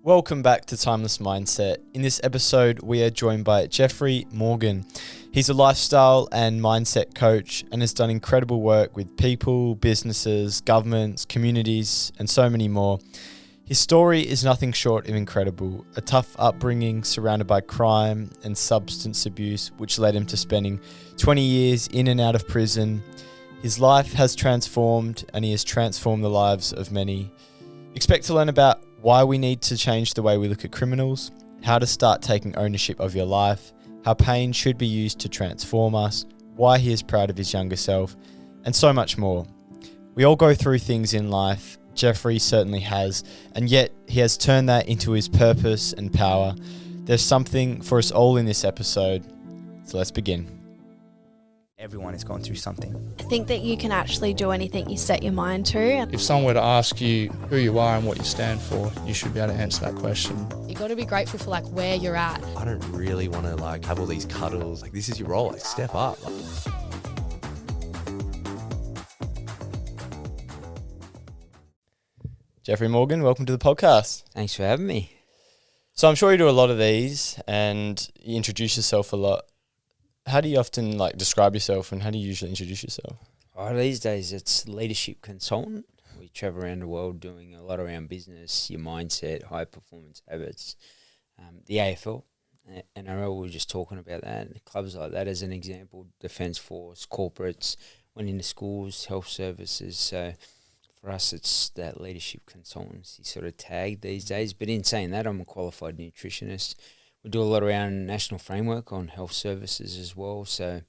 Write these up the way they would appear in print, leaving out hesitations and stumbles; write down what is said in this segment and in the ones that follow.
Welcome back to Timeless Mindset. In this episode, we are joined by Jeffrey Morgan. He's a lifestyle and mindset coach and has done incredible work with people, businesses, governments, communities, and so many more. His story is nothing short of incredible. A tough upbringing surrounded by crime and substance abuse, which led him to spending 20 years in and out of prison. His life has transformed, and he has transformed the lives of many. Expect to learn about why we need to change the way we look at criminals, how to start taking ownership of your life, how pain should be used to transform us, why he is proud of his younger self, and so much more. We all go through things in life. Jeffrey certainly has, and yet he has turned that into his purpose and power. There's something for us all in this episode, so let's begin. Everyone has gone through something. I think that you can actually do anything you set your mind to. If someone were to ask you who you are and what you stand for, you should be able to answer that question. You got to be grateful for where you're at. I don't really want to have all these cuddles. This is your role. Step up. Jeffrey Morgan, welcome to the podcast. Thanks for having me. So I'm sure you do a lot of these and you introduce yourself a lot. How do you often describe yourself, and how do you usually introduce yourself? These days it's leadership consultant. We travel around the world doing a lot around business, your mindset, high performance habits, the AFL, NRL, we were just talking about that, clubs like that as an example, Defence Force, corporates, went into schools, health services. So for us it's that leadership consultancy sort of tag these days. But in saying that, I'm a qualified nutritionist. We do a lot around national framework on health services as well, so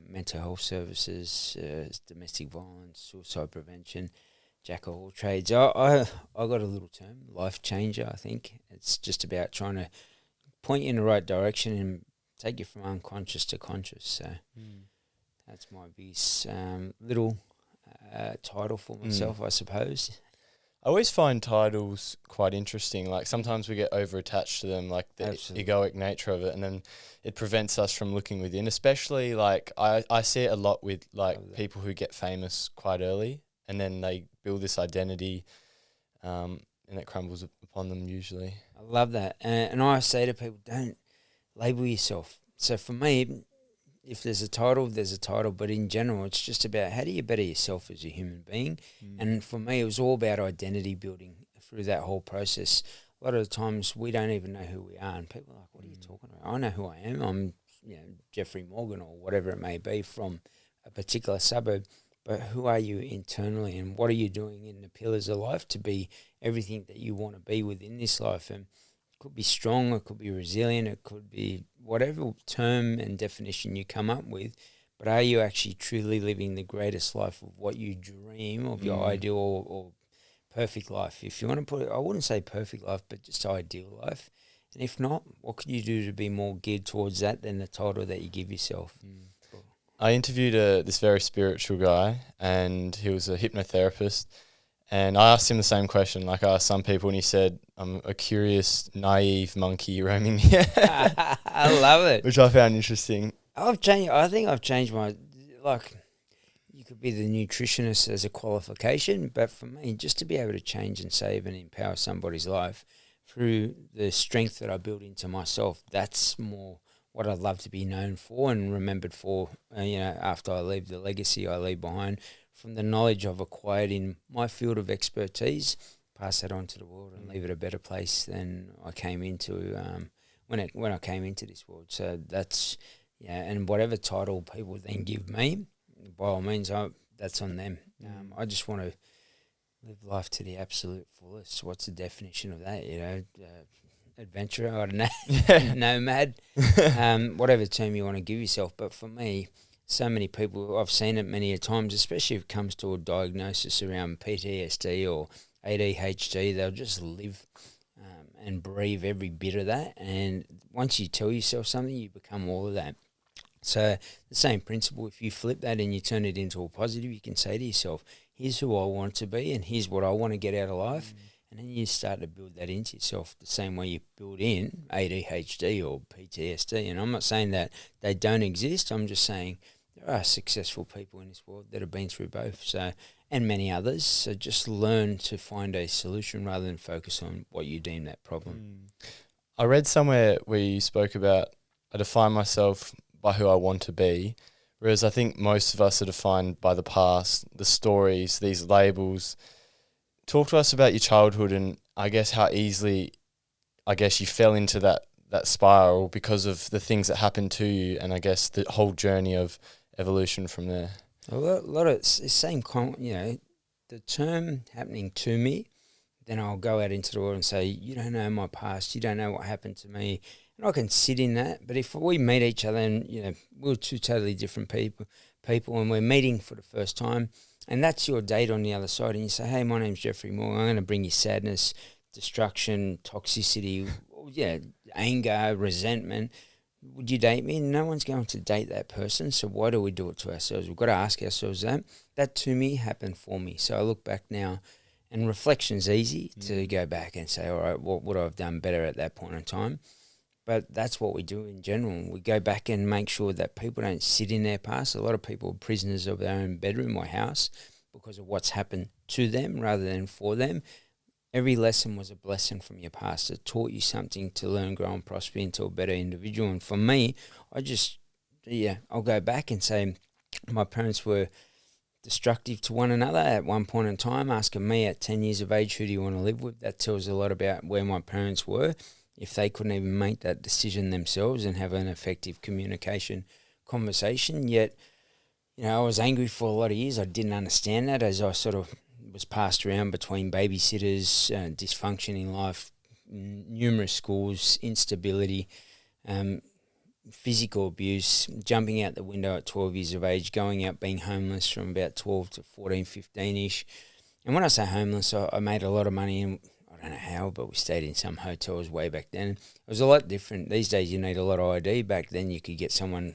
mental health services, domestic violence, suicide prevention, jack of all trades. I got a little term, life changer, I think. It's just about trying to point you in the right direction and take you from unconscious to conscious. So that's my biggest little title for myself, I suppose. I always find titles quite interesting. Sometimes we get over-attached to them, the Absolutely. egoic nature of it, and then it prevents us from looking within. Especially, I see it a lot with, people who get famous quite early, and then they build this identity, and it crumbles upon them usually. I love that. And I say to people, don't label yourself. So for me, if there's a title, there's a title. But in general, it's just about how do you better yourself as a human being. And for me, it was all about identity building through that whole process. A lot of the times we don't even know who we are. And people are like, what are you talking about? I know who I am. I'm Jeffrey Morgan or whatever it may be from a particular suburb. But who are you internally, and what are you doing in the pillars of life to be everything that you want to be within this life? And it could be strong, it could be resilient, it could be whatever term and definition you come up with. But are you actually truly living the greatest life of what you dream of, your ideal or perfect life? If you want to put it, I wouldn't say perfect life, but just ideal life. And if not, what could you do to be more geared towards that than the title that you give yourself? I interviewed this very spiritual guy, and he was a hypnotherapist, and I asked him the same question like I asked some people, and he said, I'm a curious, naive monkey roaming the I love it. which I found interesting. I've changed. I think I've changed my, you could be the nutritionist as a qualification, but for me, just to be able to change and save and empower somebody's life through the strength that I build into myself, that's more what I'd love to be known for and remembered for, after I leave, the legacy I leave behind from the knowledge I've acquired in my field of expertise, pass that on to the world and leave it a better place than I came into when I came into this world. So that's, and whatever title people then give me, by all means, that's on them. I just want to live life to the absolute fullest. What's the definition of that? Adventurer, I don't know, nomad, whatever term you want to give yourself. But for me, so many people, I've seen it many a times, especially if it comes to a diagnosis around PTSD or ADHD, they'll just live and breathe every bit of that. And once you tell yourself something, you become all of that. So the same principle, if you flip that and you turn it into a positive, you can say to yourself, here's who I want to be and here's what I want to get out of life. And then you start to build that into yourself the same way you build in ADHD or PTSD. And I'm not saying that they don't exist. I'm just saying there are successful people in this world that have been through both. So, and many others. So just learn to find a solution rather than focus on what you deem that problem. I read somewhere where you spoke about, I define myself by who I want to be, whereas I think most of us are defined by the past, the stories, these labels. Talk to us about your childhood and I guess how easily, I guess, you fell into that spiral because of the things that happened to you, and I guess the whole journey of evolution from there. A lot of it's the same, the term happening to me, then I'll go out into the world and say, you don't know my past, you don't know what happened to me. And I can sit in that, but if we meet each other and, we're two totally different people and we're meeting for the first time, and that's your date on the other side, and you say, hey, my name's Jeffrey Moore, I'm going to bring you sadness, destruction, toxicity, anger, resentment. Would you date me? No one's going to date that person, so why do we do it to ourselves? We've got to ask ourselves that. That to me happened for me. So I look back now, and reflection's easy to go back and say, all right, what would I have done better at that point in time? But that's what we do in general. We go back and make sure that people don't sit in their past. A lot of people are prisoners of their own bedroom or house because of what's happened to them rather than for them. Every lesson was a blessing from your past. It taught you something to learn, grow, and prosper into a better individual. And for me, I'll go back and say my parents were destructive to one another at one point in time, asking me at 10 years of age, who do you want to live with? That tells a lot about where my parents were. If they couldn't even make that decision themselves and have an effective communication conversation, yet, I was angry for a lot of years. I didn't understand that as I sort of was passed around between babysitters, dysfunction in life, numerous schools, instability, physical abuse, jumping out the window at 12 years of age, going out being homeless from about 12 to 14, 15-ish. And when I say homeless, I made a lot of money, and I don't know how, but we stayed in some hotels way back then. It was a lot different. These days you need a lot of ID. Back then you could get someone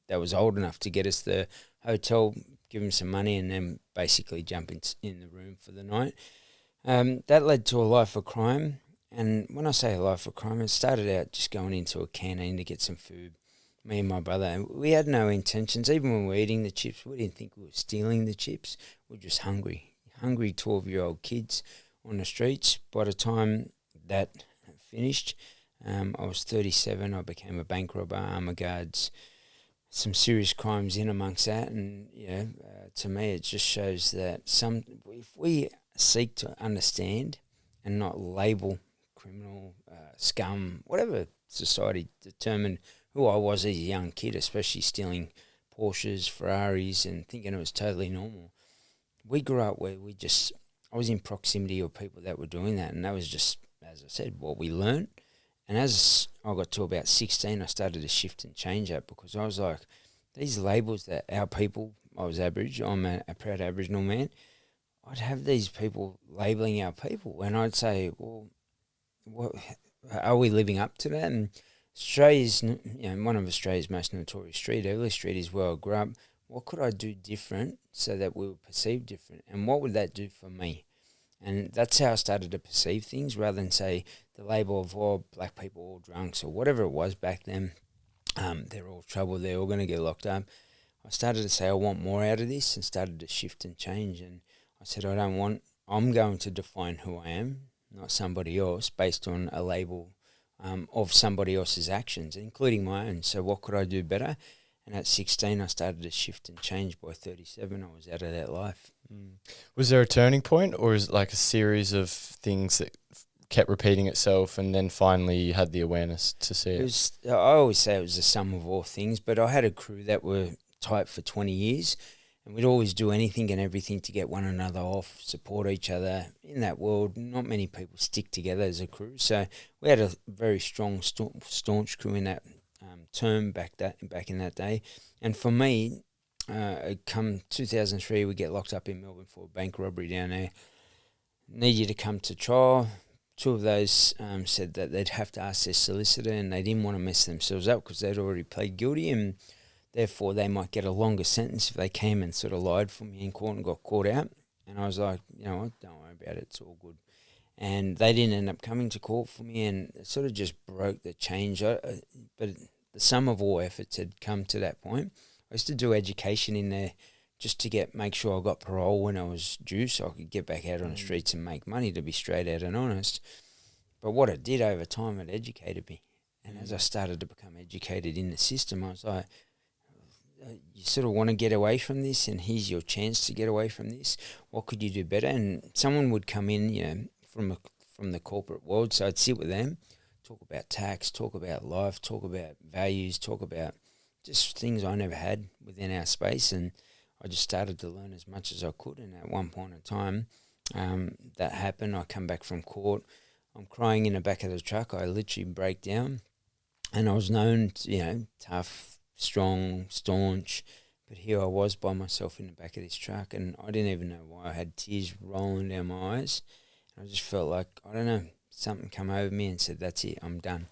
that was old enough to get us the hotel, give them some money, and then basically jump in the room for the night. That led to a life of crime. And when I say a life of crime, it started out just going into a canteen to get some food, me and my brother. And we had no intentions. Even when we were eating the chips, we didn't think we were stealing the chips. We were just hungry 12-year-old kids on the streets. By the time that finished, I was 37. I became a bank robber, armor guards, some serious crimes in amongst that. And, to me, it just shows that if we seek to understand and not label criminal, scum, whatever society determined who I was as a young kid, especially stealing Porsches, Ferraris, and thinking it was totally normal. We grew up where I was in proximity of people that were doing that, and that was just, as I said, what we learned. And as I got to about 16, I started to shift and change that, because I was like, these labels that our people, I was Aboriginal, I'm a proud Aboriginal man, I'd have these people labelling our people, and I'd say, well, what, are we living up to that? And Australia's, one of Australia's most notorious street, Early Street, is where I grew up. What could I do different so that we were perceived different? And what would that do for me? And that's how I started to perceive things, rather than say the label of, black people all drunks or whatever it was back then. They're all trouble, they're all going to get locked up. I started to say I want more out of this, and started to shift and change. And I said I'm going to define who I am, not somebody else, based on a label of somebody else's actions, including my own. So what could I do better? And at 16, I started to shift and change. By 37, I was out of that life. Was there a turning point, or is it like a series of things that kept repeating itself, and then finally you had the awareness to see it? I always say it was the sum of all things, but I had a crew that were tight for 20 years, and we'd always do anything and everything to get one another off, support each other. In that world, not many people stick together as a crew, so we had a very strong, staunch crew in that term back in that day. And for me, come 2003, we get locked up in Melbourne for a bank robbery down there. Need you to come to trial. Two of those said that they'd have to ask their solicitor, and they didn't want to mess themselves up because they'd already pled guilty, and therefore they might get a longer sentence if they came and sort of lied for me in court and got caught out. And I was like, you know what, don't worry about it, it's all good. And they didn't end up coming to court for me, and it sort of just broke the change. But the sum of all efforts had come to that point. I used to do education in there just to make sure I got parole when I was due so I could get back out on the streets and make money, to be straight out and honest. But what it did over time, it educated me. And as I started to become educated in the system, I was like, you sort of want to get away from this, and here's your chance to get away from this. What could you do better? And someone would come in, from the corporate world, so I'd sit with them, talk about tax, talk about life, talk about values, talk about just things I never had within our space, and I just started to learn as much as I could. And at one point in time, that happened. I come back from court. I'm crying in the back of the truck. I literally break down, and I was known, tough, strong, staunch, but here I was by myself in the back of this truck, and I didn't even know why. I had tears rolling down my eyes. I just felt like, I don't know, something come over me and said, that's it, I'm done.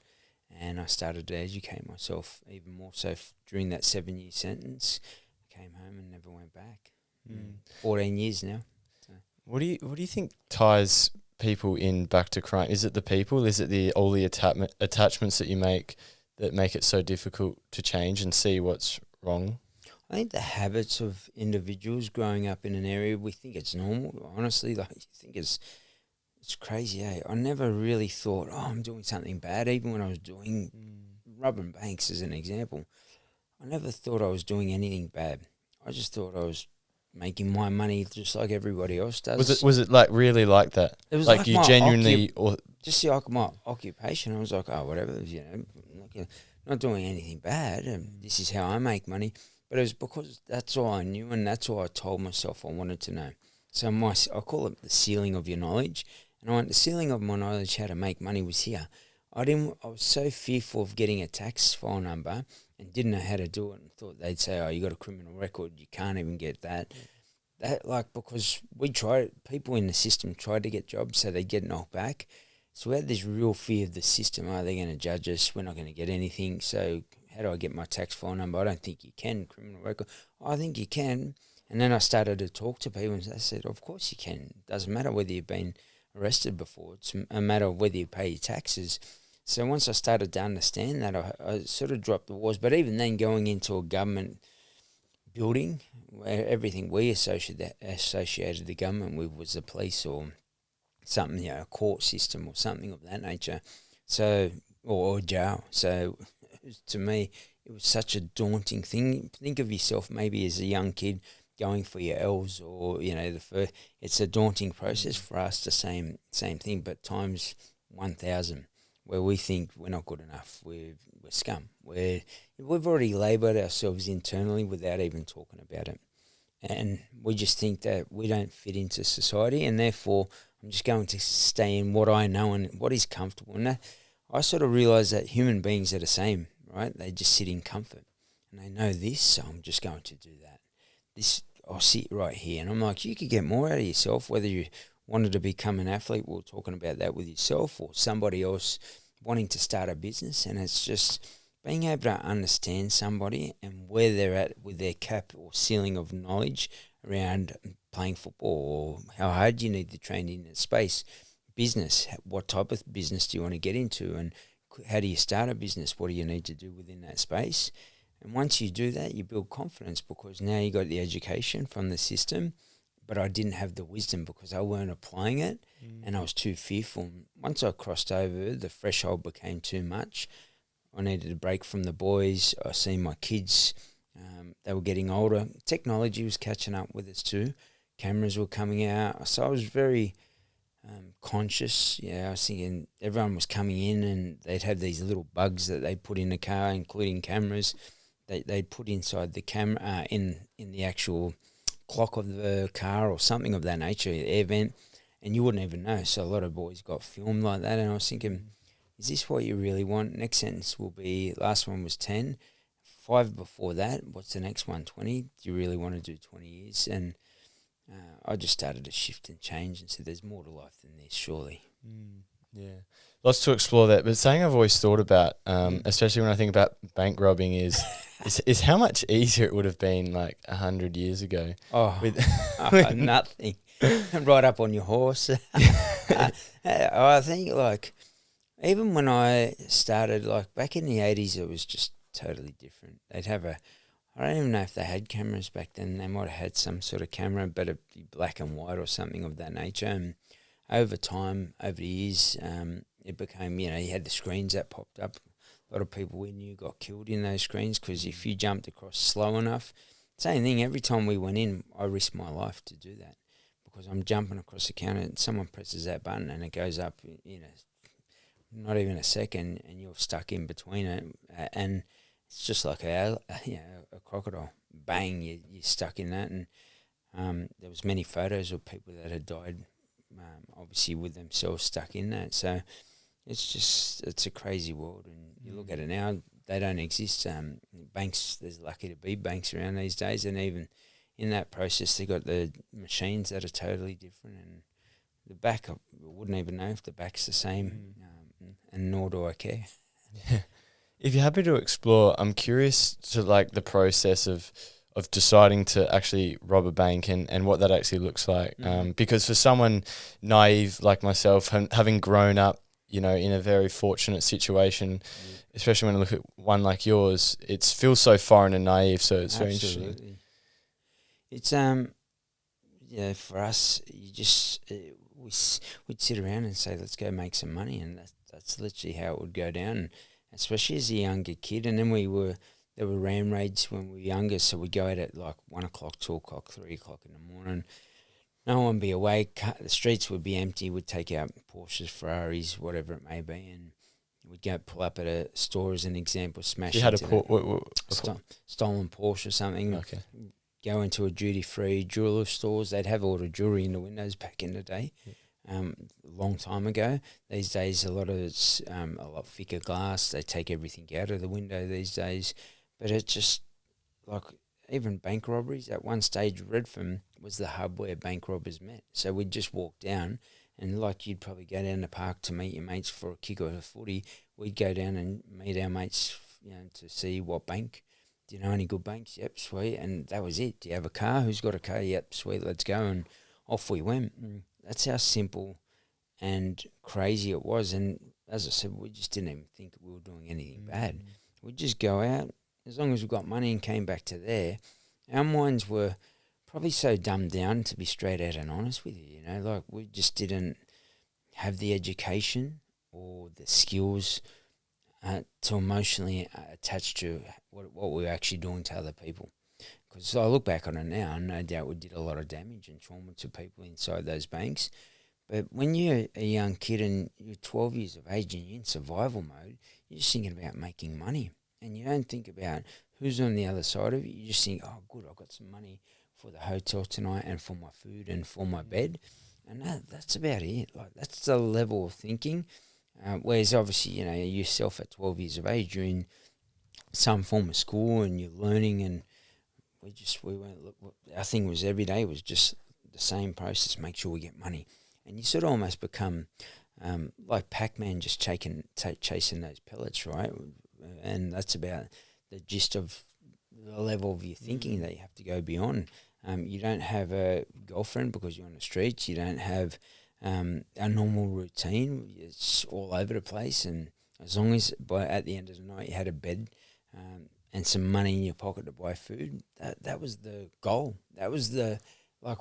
And I started to educate myself even more so during that 7-year sentence. I came home and never went back. 14 years now. So. What do you think ties people in back to crime? Is it the people? Is it all the attachments that you make that make it so difficult to change and see what's wrong? I think the habits of individuals growing up in an area, we think it's normal. Honestly, like, you think it's crazy, eh? I never really thought, I'm doing something bad. Even when I was doing robbing banks as an example, I never thought I was doing anything bad. I just thought I was making my money just like everybody else does. Was it like really like that? It was like you genuinely, just like my occupation. I was like, whatever, not doing anything bad, and this is how I make money. But it was because that's all I knew, and that's all I told myself I wanted to know. So I call it the ceiling of your knowledge. And the ceiling of my knowledge how to make money was here. I was so fearful of getting a tax file number and didn't know how to do it, and thought they'd say, you got a criminal record, you can't even get that. Because people in the system tried to get jobs so they'd get knocked back. So we had this real fear of the system. They're going to judge us, we're not going to get anything. So how do I get my tax file number? I don't think you can, criminal record. I think you can. And then I started to talk to people, and they said, of course you can. It doesn't matter whether you've been arrested before. It's a matter of whether you pay your taxes. So once I started to understand that, I sort of dropped the walls. But even then, going into a government building where everything we associated the government with was the police or something, a court system or something of that nature, so or jail. So to me, it was such a daunting thing. Think of yourself maybe as a young kid going for your L's, or it's a daunting process. For us, the same thing, but times 1,000, where we think we're not good enough, we're scum, we've already labelled ourselves internally without even talking about it, and we just think that we don't fit into society, and therefore I'm just going to stay in what I know and what is comfortable. And I sort of realise that human beings are the same, right? They just sit in comfort, and they know this, so I'm just going to do that. I'll sit right here, and I'm like, you could get more out of yourself, whether you wanted to become an athlete, we were talking about that with yourself, or somebody else wanting to start a business. And it's just being able to understand somebody and where they're at with their cap or ceiling of knowledge around playing football, or how hard you need to train in that space. Business, what type of business do you want to get into, and how do you start a business? What do you need to do within that space? And once you do that, you build confidence, because now you got the education from the system, but I didn't have the wisdom because I weren't applying it, and I was too fearful. Once I crossed over, the threshold became too much. I needed a break from the boys. I seen my kids, they were getting older. Technology was catching up with us too. Cameras were coming out. So I was very conscious. I was thinking everyone was coming in, and they'd have these little bugs that they put in the car, including cameras. They put inside the camera in the actual clock of the car or something of that nature, air vent, and you wouldn't even know. So a lot of boys got filmed like that, and I was thinking, is this what you really want? Next sentence will be, last one was 10, 5 before that, what's the next one, 20? Do you really want to do 20 years? And I just started to shift and change and said, there's more to life than this, surely. Yeah. Lots to explore that. But something I've always thought about, especially when I think about bank robbing, is how much easier it would have been like 100 years ago. Nothing. Right up on your horse. I think, like, even when I started, like, back in the 80s, it was just totally different. They'd have I I don't even know if they had cameras back then. They might have had some sort of camera, but it'd be black and white or something of that nature. And over time, over the years, it became, you had the screens that popped up. A lot of people we knew got killed in those screens because if you jumped across slow enough, same thing, every time we went in, I risked my life to do that because I'm jumping across the counter and someone presses that button and it goes up, not even a second, and you're stuck in between it. And it's just like a crocodile. Bang, you're stuck in that. And there was many photos of people that had died, obviously with themselves stuck in that. So it's a crazy world. And you look at it now, they don't exist. Banks, there's lucky to be banks around these days. And even in that process, they got the machines that are totally different. And the back, I wouldn't even know if the back's the same, and nor do I care. If you're happy to explore, I'm curious to like the process of deciding to actually rob a bank and what that actually looks like. Because for someone naive like myself, having grown up, in a very fortunate situation, especially when I look at one like yours, it feels so foreign and naive. So it's very interesting. It's for us, we'd sit around and say, let's go make some money, and that's literally how it would go down. Especially as a younger kid, and then there were ram raids when we were younger, so we'd go out at like 1 o'clock, 2 o'clock, 3 o'clock in the morning. No one would be awake, the streets would be empty, we'd take out Porsches, Ferraris, whatever it may be, and we'd go pull up at a store as an example, smash you had a stolen Porsche or something, okay. Go into a duty-free jeweler stores, they'd have all the jewellery in the windows back in the day. A long time ago. These days, a lot of it's a lot thicker glass. They take everything out of the window these days. But it's just like even bank robberies. At one stage, Redfern was the hub where bank robbers met. So we'd just walk down, and like you'd probably go down the park to meet your mates for a kick or a footy. We'd go down and meet our mates, to see what bank. Do you know any good banks? Yep, sweet. And that was it. Do you have a car? Who's got a car? Yep, sweet. Let's go. And off we went. That's how simple and crazy it was. And as I said, we just didn't even think we were doing anything bad. We'd just go out, as long as we got money and came back to there. Our minds were probably so dumbed down, to be straight out and honest with you, like we just didn't have the education or the skills to emotionally attach to what we were actually doing to other people. Because I look back on it now, and no doubt we did a lot of damage and trauma to people inside those banks. But when you're a young kid and you're 12 years of age and you're in survival mode, you're just thinking about making money. And you don't think about who's on the other side of it. You just think, oh, good, I've got some money for the hotel tonight and for my food and for my bed. And that's about it. Like, that's the level of thinking. Whereas obviously, yourself at 12 years of age, you're in some form of school and you're learning, and we went, look, our thing was every day was just the same process, make sure we get money. And you sort of almost become like Pac-Man, just chasing those pellets, right? And that's about the gist of the level of your thinking that you have to go beyond. You don't have a girlfriend because you're on the streets. You don't have a normal routine. It's all over the place. And as long as at the end of the night you had a bed and some money in your pocket to buy food, that was the goal. That was we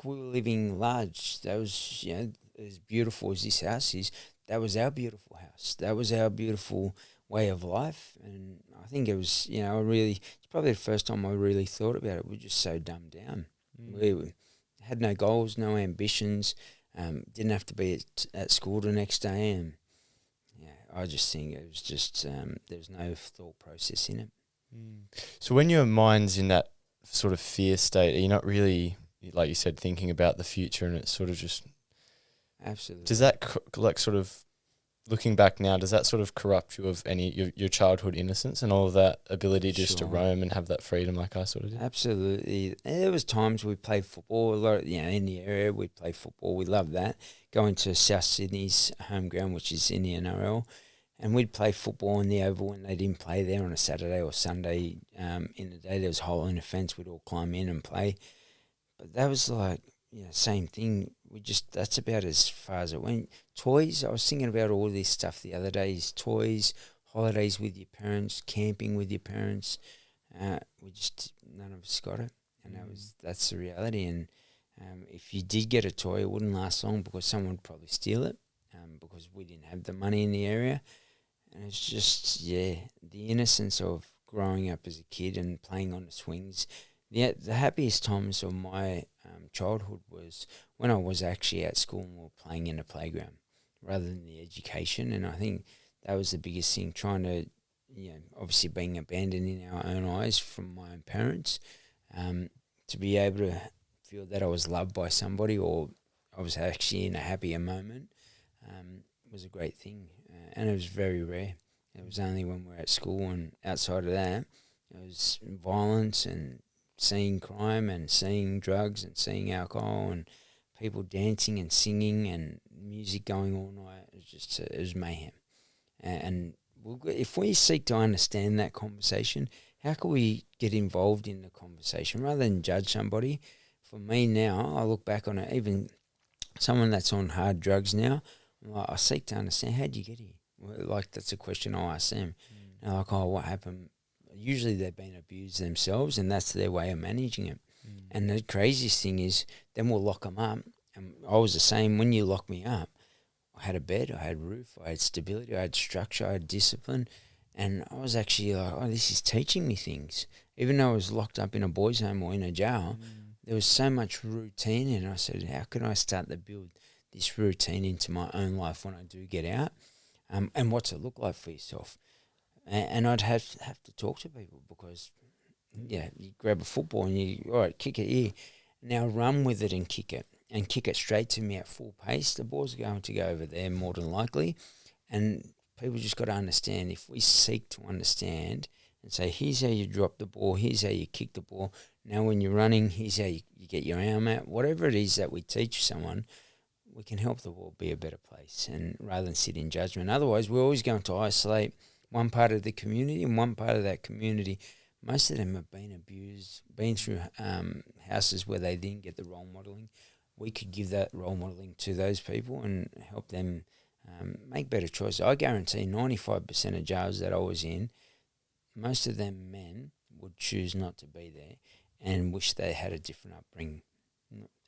were living large. That was, as beautiful as this house is, that was our beautiful house. That was our beautiful way of life. And I think it was, it's probably the first time I really thought about it. We're just so dumbed down. We had no goals, no ambitions, didn't have to be at school the next day. And I just think it was just, there was no thought process in it. So when your mind's in that sort of fear state, are you not really, like you said, thinking about the future, and it's sort of just... Absolutely. Does that, sort of, looking back now, does that sort of corrupt you of any your childhood innocence and all of that ability just to roam and have that freedom like I sort of did? Absolutely. There was times we played football, a lot, in the area, we played football. We loved that. Going to South Sydney's home ground, which is in the NRL, and we'd play football in the Oval when they didn't play there on a Saturday or Sunday. In the day, there was a hole in the fence. We'd all climb in and play. But that was like, same thing. That's about as far as it went. Toys, I was thinking about all this stuff the other day, toys, holidays with your parents, camping with your parents. We just none of us got it, and that's the reality. And if you did get a toy, it wouldn't last long because someone would probably steal it, because we didn't have the money in the area. And it's just the innocence of growing up as a kid and playing on the swings. The happiest times of my childhood was when I was actually at school and we were playing in the playground rather than the education. And I think that was the biggest thing, trying to, obviously being abandoned in our own eyes from my own parents, to be able to feel that I was loved by somebody or I was actually in a happier moment, was a great thing. And it was very rare. It was only when we were at school, and outside of that, it was violence and seeing crime and seeing drugs and seeing alcohol and people dancing and singing and music going all night. It was just, it was mayhem. And if we seek to understand that conversation, how can we get involved in the conversation rather than judge somebody? For me now, I look back on it, even someone that's on hard drugs now, I seek to understand, how did you get here? Well, like, that's a question I ask them. They're like, oh, what happened? Usually they've been abused themselves, and that's their way of managing it. And the craziest thing is, then we'll lock them up. And I was the same. When you lock me up, I had a bed, I had a roof, I had stability, I had structure, I had discipline. And I was actually like, oh, this is teaching me things. Even though I was locked up in a boys' home or in a jail, there was so much routine. And I said, how can I start to build this routine into my own life when I do get out? And what's it look like for yourself? And I'd have to talk to people because, you grab a football and all right, kick it here. Now run with it and kick it straight to me at full pace. The ball's going to go over there more than likely. And people just got to understand, if we seek to understand and say, here's how you drop the ball, here's how you kick the ball. Now when you're running, here's how you get your arm out. Whatever it is that we teach someone, we can help the world be a better place, and rather than sit in judgment. Otherwise, we're always going to isolate one part of the community, and one part of that community, most of them have been abused, been through houses where they didn't get the role modelling. We could give that role modelling to those people and help them make better choices. I guarantee 95% of jails that I was in, most of them men would choose not to be there and wish they had a different upbringing.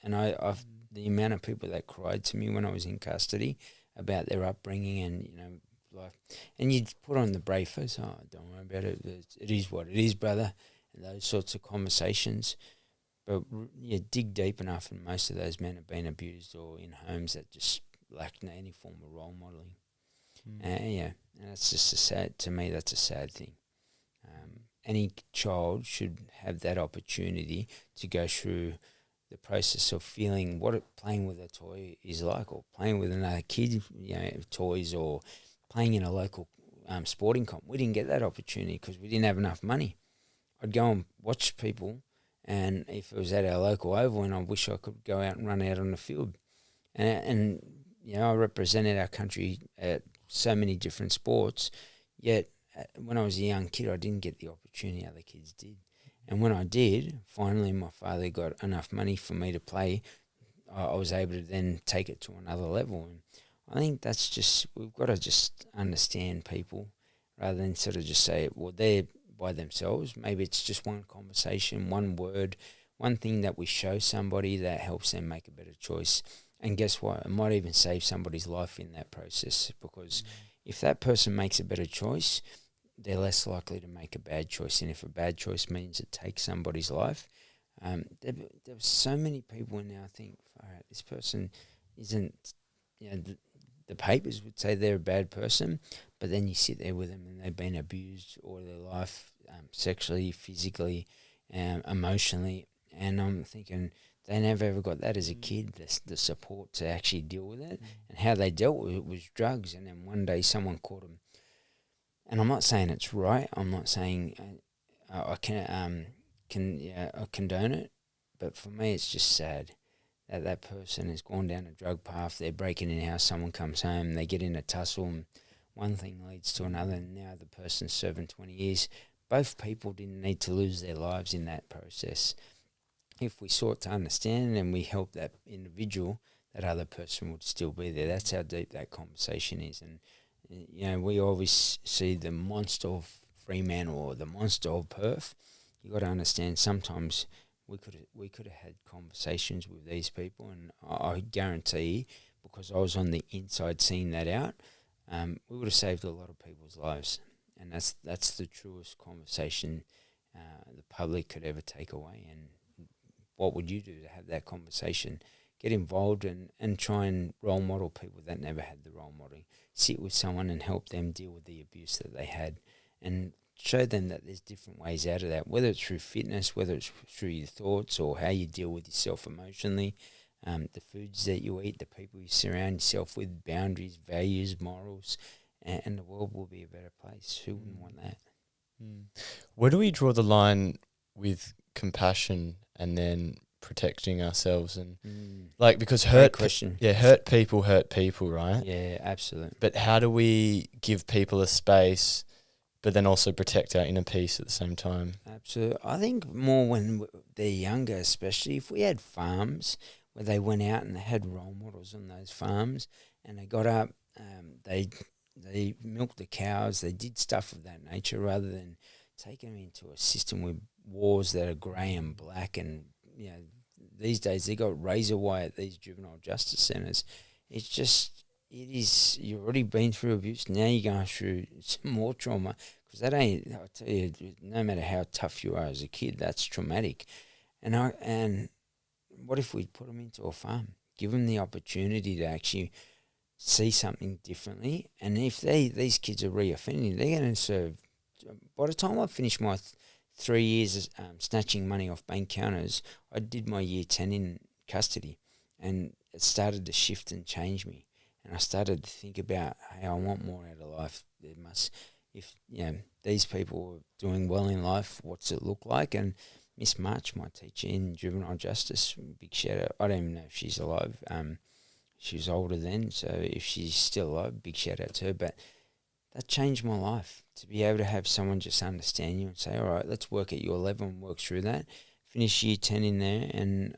And I've the amount of people that cried to me when I was in custody about their upbringing, and and you'd put on the brave face, oh, don't worry about it, it is what it is, brother, and those sorts of conversations. But dig deep enough, and most of those men have been abused or in homes that just lacked any form of role modelling. And that's just to me, that's a sad thing. Any child should have that opportunity to go through the process of feeling what playing with a toy is like, or playing with another kid, toys, or playing in a local sporting comp. We didn't get that opportunity because we didn't have enough money. I'd go and watch people, and if it was at our local oval, and I wish I could go out and run out on the field. And I represented our country at so many different sports, yet when I was a young kid, I didn't get the opportunity other kids did. And when I did, finally my father got enough money for me to play. I was able to then take it to another level. And I think that's just, we've got to just understand people rather than sort of just say, well, they're by themselves. Maybe it's just one conversation, one word, one thing that we show somebody that helps them make a better choice. And guess what? It might even save somebody's life in that process, because if that person makes a better choice, they're less likely to make a bad choice. And if a bad choice means it takes somebody's life, there's so many people now think, all right, this person isn't, the papers would say they're a bad person, but then you sit there with them and they've been abused all their life, sexually, physically, emotionally. And I'm thinking they never ever got that as a kid, the support to actually deal with it. And how they dealt with it was drugs. And then one day someone caught them. And I'm not saying it's right. I'm not saying I condone it. But for me, it's just sad that person has gone down a drug path. They're breaking in a house, someone comes home, they get in a tussle, and one thing leads to another, and now the person's serving 20 years. Both people didn't need to lose their lives in that process. If we sought to understand and we help that individual, that other person would still be there. That's how deep that conversation is. And we always see the monster of Fremantle or the monster of Perth, you got to understand sometimes we could have had conversations with these people, and I guarantee, because I was on the inside seeing that out, we would have saved a lot of people's lives, and that's the truest conversation the public could ever take away. And what would you do to have that conversation? Get involved and try and role model people that never had the role modeling. Sit with someone and help them deal with the abuse that they had, and show them that there's different ways out of that, whether it's through fitness, whether it's through your thoughts or how you deal with yourself emotionally, the foods that you eat, the people you surround yourself with, boundaries, values, morals, and the world will be a better place. Who wouldn't want that? Where do we draw the line with compassion and then protecting ourselves? And because Great question. hurt people, right? Yeah, absolutely. But how do we give people a space, but then also protect our inner peace at the same time? Absolutely. I think more when they're younger, especially if we had farms where they went out and they had role models on those farms, and they got up, they milked the cows, they did stuff of that nature, rather than taking them into a system with wars that are grey and black. And these days they got razor wire at these juvenile justice centres. You've already been through abuse, now you're going through some more trauma, because I'll tell you, no matter how tough you are as a kid, that's traumatic. And what if we put them into a farm, give them the opportunity to actually see something differently? And if these kids are reoffending, they're going to serve. By the time I finished my 3 years snatching money off bank counters, I did my year 10 in custody, and it started to shift and change me. And I started to think about, hey, I want more out of life. If these people are doing well in life, what's it look like? And Miss March, my teacher in juvenile justice, big shout out. I don't even know if she's alive. She was older then, so if she's still alive, big shout out to her. But that changed my life, to be able to have someone just understand you and say, all right, let's work at your level and work through that. Finish year 10 in there, and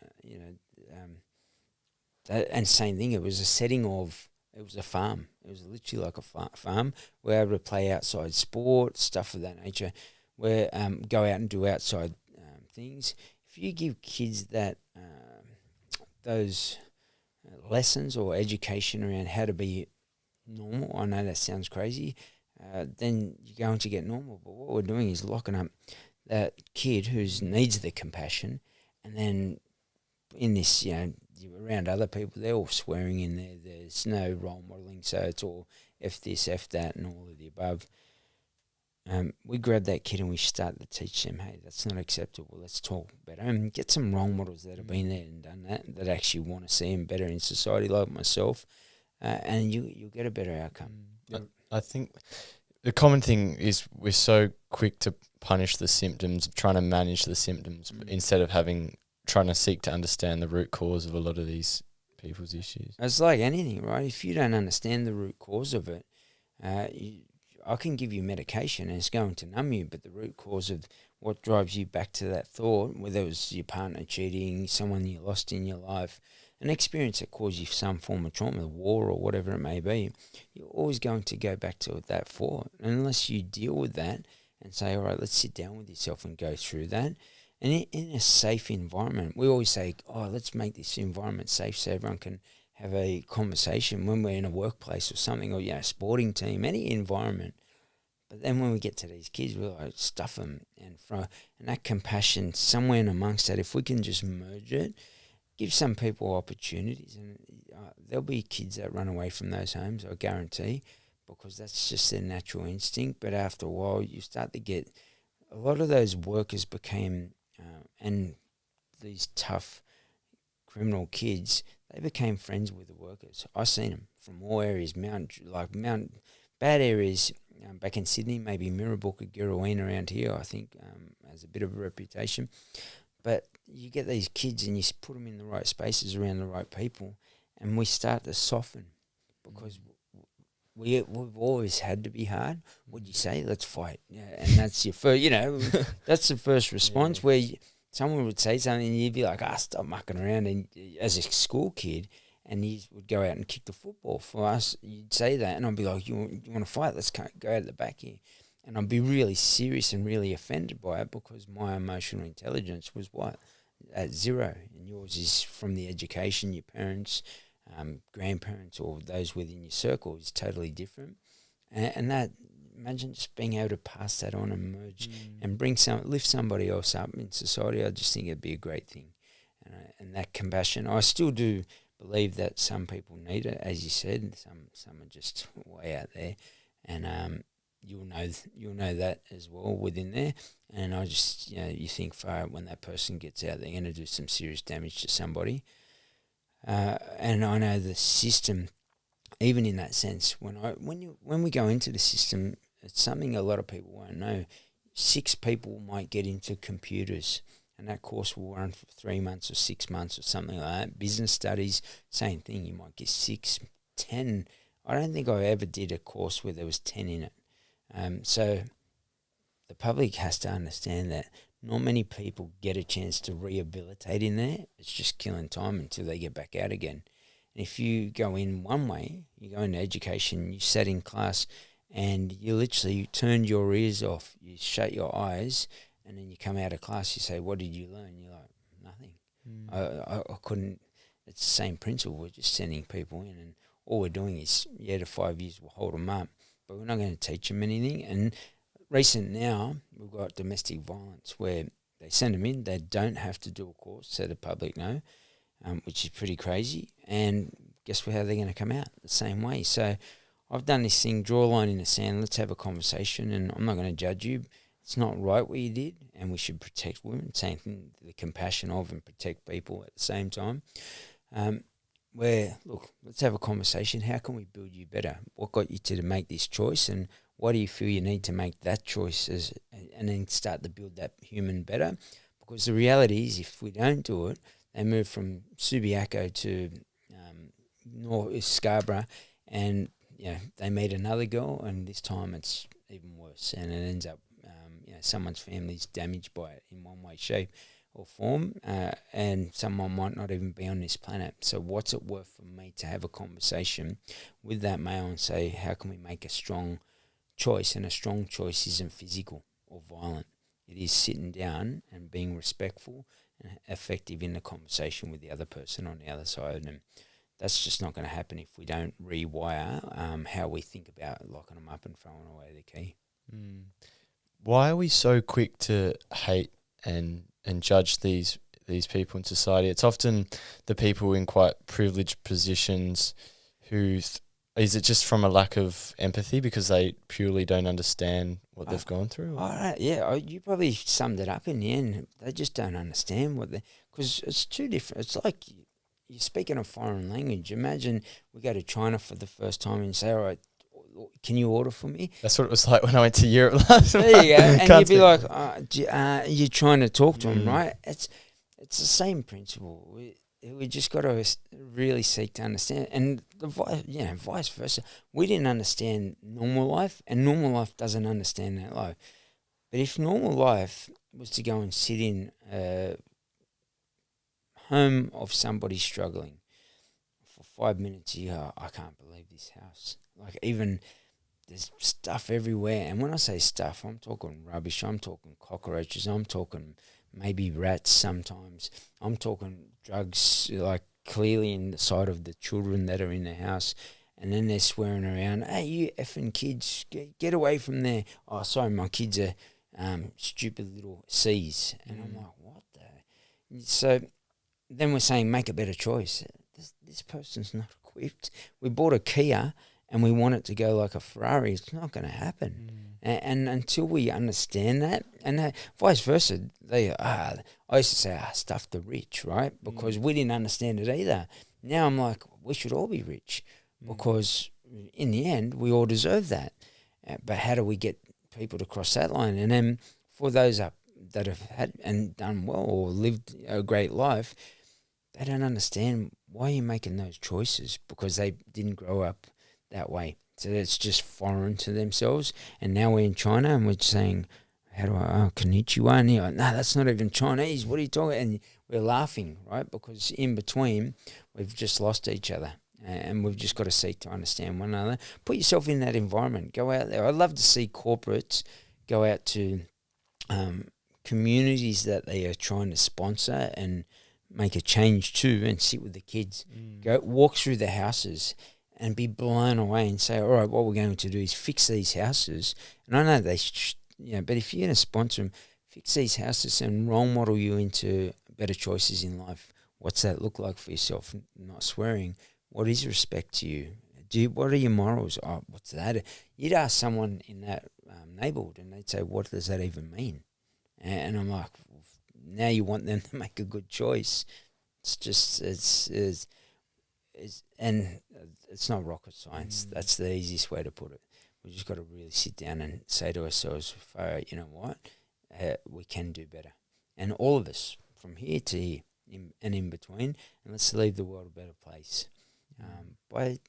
and same thing. It was a setting of. It was a farm. It was literally like a farm. We were able to play outside sport, stuff of that nature. We go out and do outside things. If you give kids that those lessons or education around how to be normal, I know that sounds crazy, then you're going to get normal. But what we're doing is locking up that kid who needs the compassion, and then in this, you're around other people, they're all swearing in there. There's no role modelling, so it's all F this, F that, and all of the above. We grab that kid and we start to teach them, hey, that's not acceptable. Let's talk better and get some role models that have been there and done that actually want to see them better in society, like myself, and you'll get a better outcome. I think the common thing is we're so quick to punish the symptoms, trying to manage the symptoms, instead of trying to seek to understand the root cause of a lot of these people's issues. It's like anything, right? If you don't understand the root cause of it, I can give you medication and it's going to numb you, but the root cause of what drives you back to that thought, whether it was your partner cheating, someone you lost in your life, an experience that caused you some form of trauma, war or whatever it may be, you're always going to go back to that thought. And unless you deal with that and say, all right, let's sit down with yourself and go through that. And in a safe environment, we always say, oh, let's make this environment safe so everyone can have a conversation when we're in a workplace or something, or sporting team, any environment. But then when we get to these kids, we like stuff them, and that compassion somewhere in amongst that, if we can just merge it, give some people opportunities, and there'll be kids that run away from those homes, I guarantee, because that's just their natural instinct. But after a while, you start to get a lot of those workers became, and these tough criminal kids, they became friends with the workers. I seen them from all areas, bad areas. Back in Sydney, maybe Mirrabooka, Girraween around here, I think, has a bit of a reputation. But you get these kids and you put them in the right spaces around the right people, and we start to soften, because we've always had to be hard. What'd you say? Let's fight. Yeah, and that's your first, that's the first response, where someone would say something and you'd be like, stop mucking around. And as a school kid, and he would go out and kick the football for us, you'd say that, and I'd be like, you want to fight? Let's go out the back here. And I'd be really serious and really offended by it because my emotional intelligence was what? At 0. And yours is from the education, your parents, grandparents, or those within your circle is totally different. And that, imagine just being able to pass that on and merge and lift somebody else up in society. I just think it'd be a great thing. And that compassion, I still do believe that some people need it, as you said. Some are just way out there, and you'll know that as well within there. And I just, you think far out when that person gets out, they're going to do some serious damage to somebody. And I know the system, even in that sense, when we go into the system, it's something a lot of people won't know. 6 people might get into computers, and that course will run for 3 months or 6 months or something like that. Business studies, same thing. You might get 6, 10. I don't think I ever did a course where there was 10 in it. So the public has to understand that not many people get a chance to rehabilitate in there. It's just killing time until they get back out again. And if you go in one way, you go into education, you sat in class and you literally turned your ears off, you shut your eyes, and then you come out of class, you say, what did you learn? You're like, nothing. I couldn't. It's the same principle. We're just sending people in, and all we're doing is, to 5 years, we'll hold them up, but we're not going to teach them anything. And recent now, we've got domestic violence where they send them in, they don't have to do a course, so the public know, which is pretty crazy. And guess how they're going to come out? The same way. So I've done this thing, draw a line in the sand, let's have a conversation, and I'm not going to judge you. It's not right what you did, and we should protect women. Same thing, the compassion of and protect people at the same time. Where, look, let's have a conversation. How can we build you better? What got you to make this choice, and why do you feel you need to make that choice and then start to build that human better? Because the reality is, if we don't do it, they move from Subiaco to North Scarborough, and they meet another girl, and this time it's even worse, and it ends up someone's family's damaged by it in one way, shape or form, and someone might not even be on this planet. So what's it worth for me to have a conversation with that male and say, how can we make a strong choice? And a strong choice isn't physical or violent. It is sitting down and being respectful and effective in the conversation with the other person on the other side. And that's just not going to happen if we don't rewire how we think about locking them up and throwing away the key. Why are we so quick to hate and judge these people in society? It's often the people in quite privileged positions who is it just from a lack of empathy because they purely don't understand what they've gone through? You probably summed it up in the end. They just don't understand because it's too different. It's like you're speaking a foreign language. Imagine we go to China for the first time and you say, all right, can you order for me? That's what it was like when I went to Europe last month. There you go. And you'd be like, you're trying to talk to them, right? It's the same principle. We just got to really seek to understand. And vice versa. We didn't understand normal life, and normal life doesn't understand that life. But if normal life was to go and sit in a home of somebody struggling for 5 minutes, you go, I can't believe this house. Like, even there's stuff everywhere. And when I say stuff, I'm talking rubbish. I'm talking cockroaches. I'm talking maybe rats sometimes. I'm talking drugs, like clearly in the sight of the children that are in the house. And then they're swearing around, hey, you effing kids, get away from there. Oh, sorry, my kids are stupid little C's. And I'm like, what the? So then we're saying make a better choice. This person's not equipped. We bought a Kia and we want it to go like a Ferrari. It's not going to happen. And until we understand that, and vice versa, I used to say, stuff the rich, right? Because we didn't understand it either. Now I'm like, we should all be rich because in the end, we all deserve that. But how do we get people to cross that line? And then for those that have had and done well or lived a great life, they don't understand why you're making those choices because they didn't grow up that way. So it's just foreign to themselves. And now we're in China and we're saying, konnichiwa. And you're like, no, that's not even Chinese. What are you talking about? And we're laughing, right? Because in between, we've just lost each other. And we've just got to seek to understand one another. Put yourself in that environment. Go out there. I'd love to see corporates go out to communities that they are trying to sponsor and make a change to, and sit with the kids. Go walk through the houses and be blown away and say, all right, what we're going to do is fix these houses. And I know but if you're going to sponsor them, fix these houses and role model you into better choices in life. What's that look like for yourself? Not swearing. What is respect to you? What are your morals? Oh, what's that? You'd ask someone in that neighbourhood and they'd say, what does that even mean? And I'm like, now you want them to make a good choice. It's not rocket science. That's the easiest way to put it. We just got to really sit down and say to ourselves, you know what, we can do better. And all of us, from here to here and in between, and let's leave the world a better place by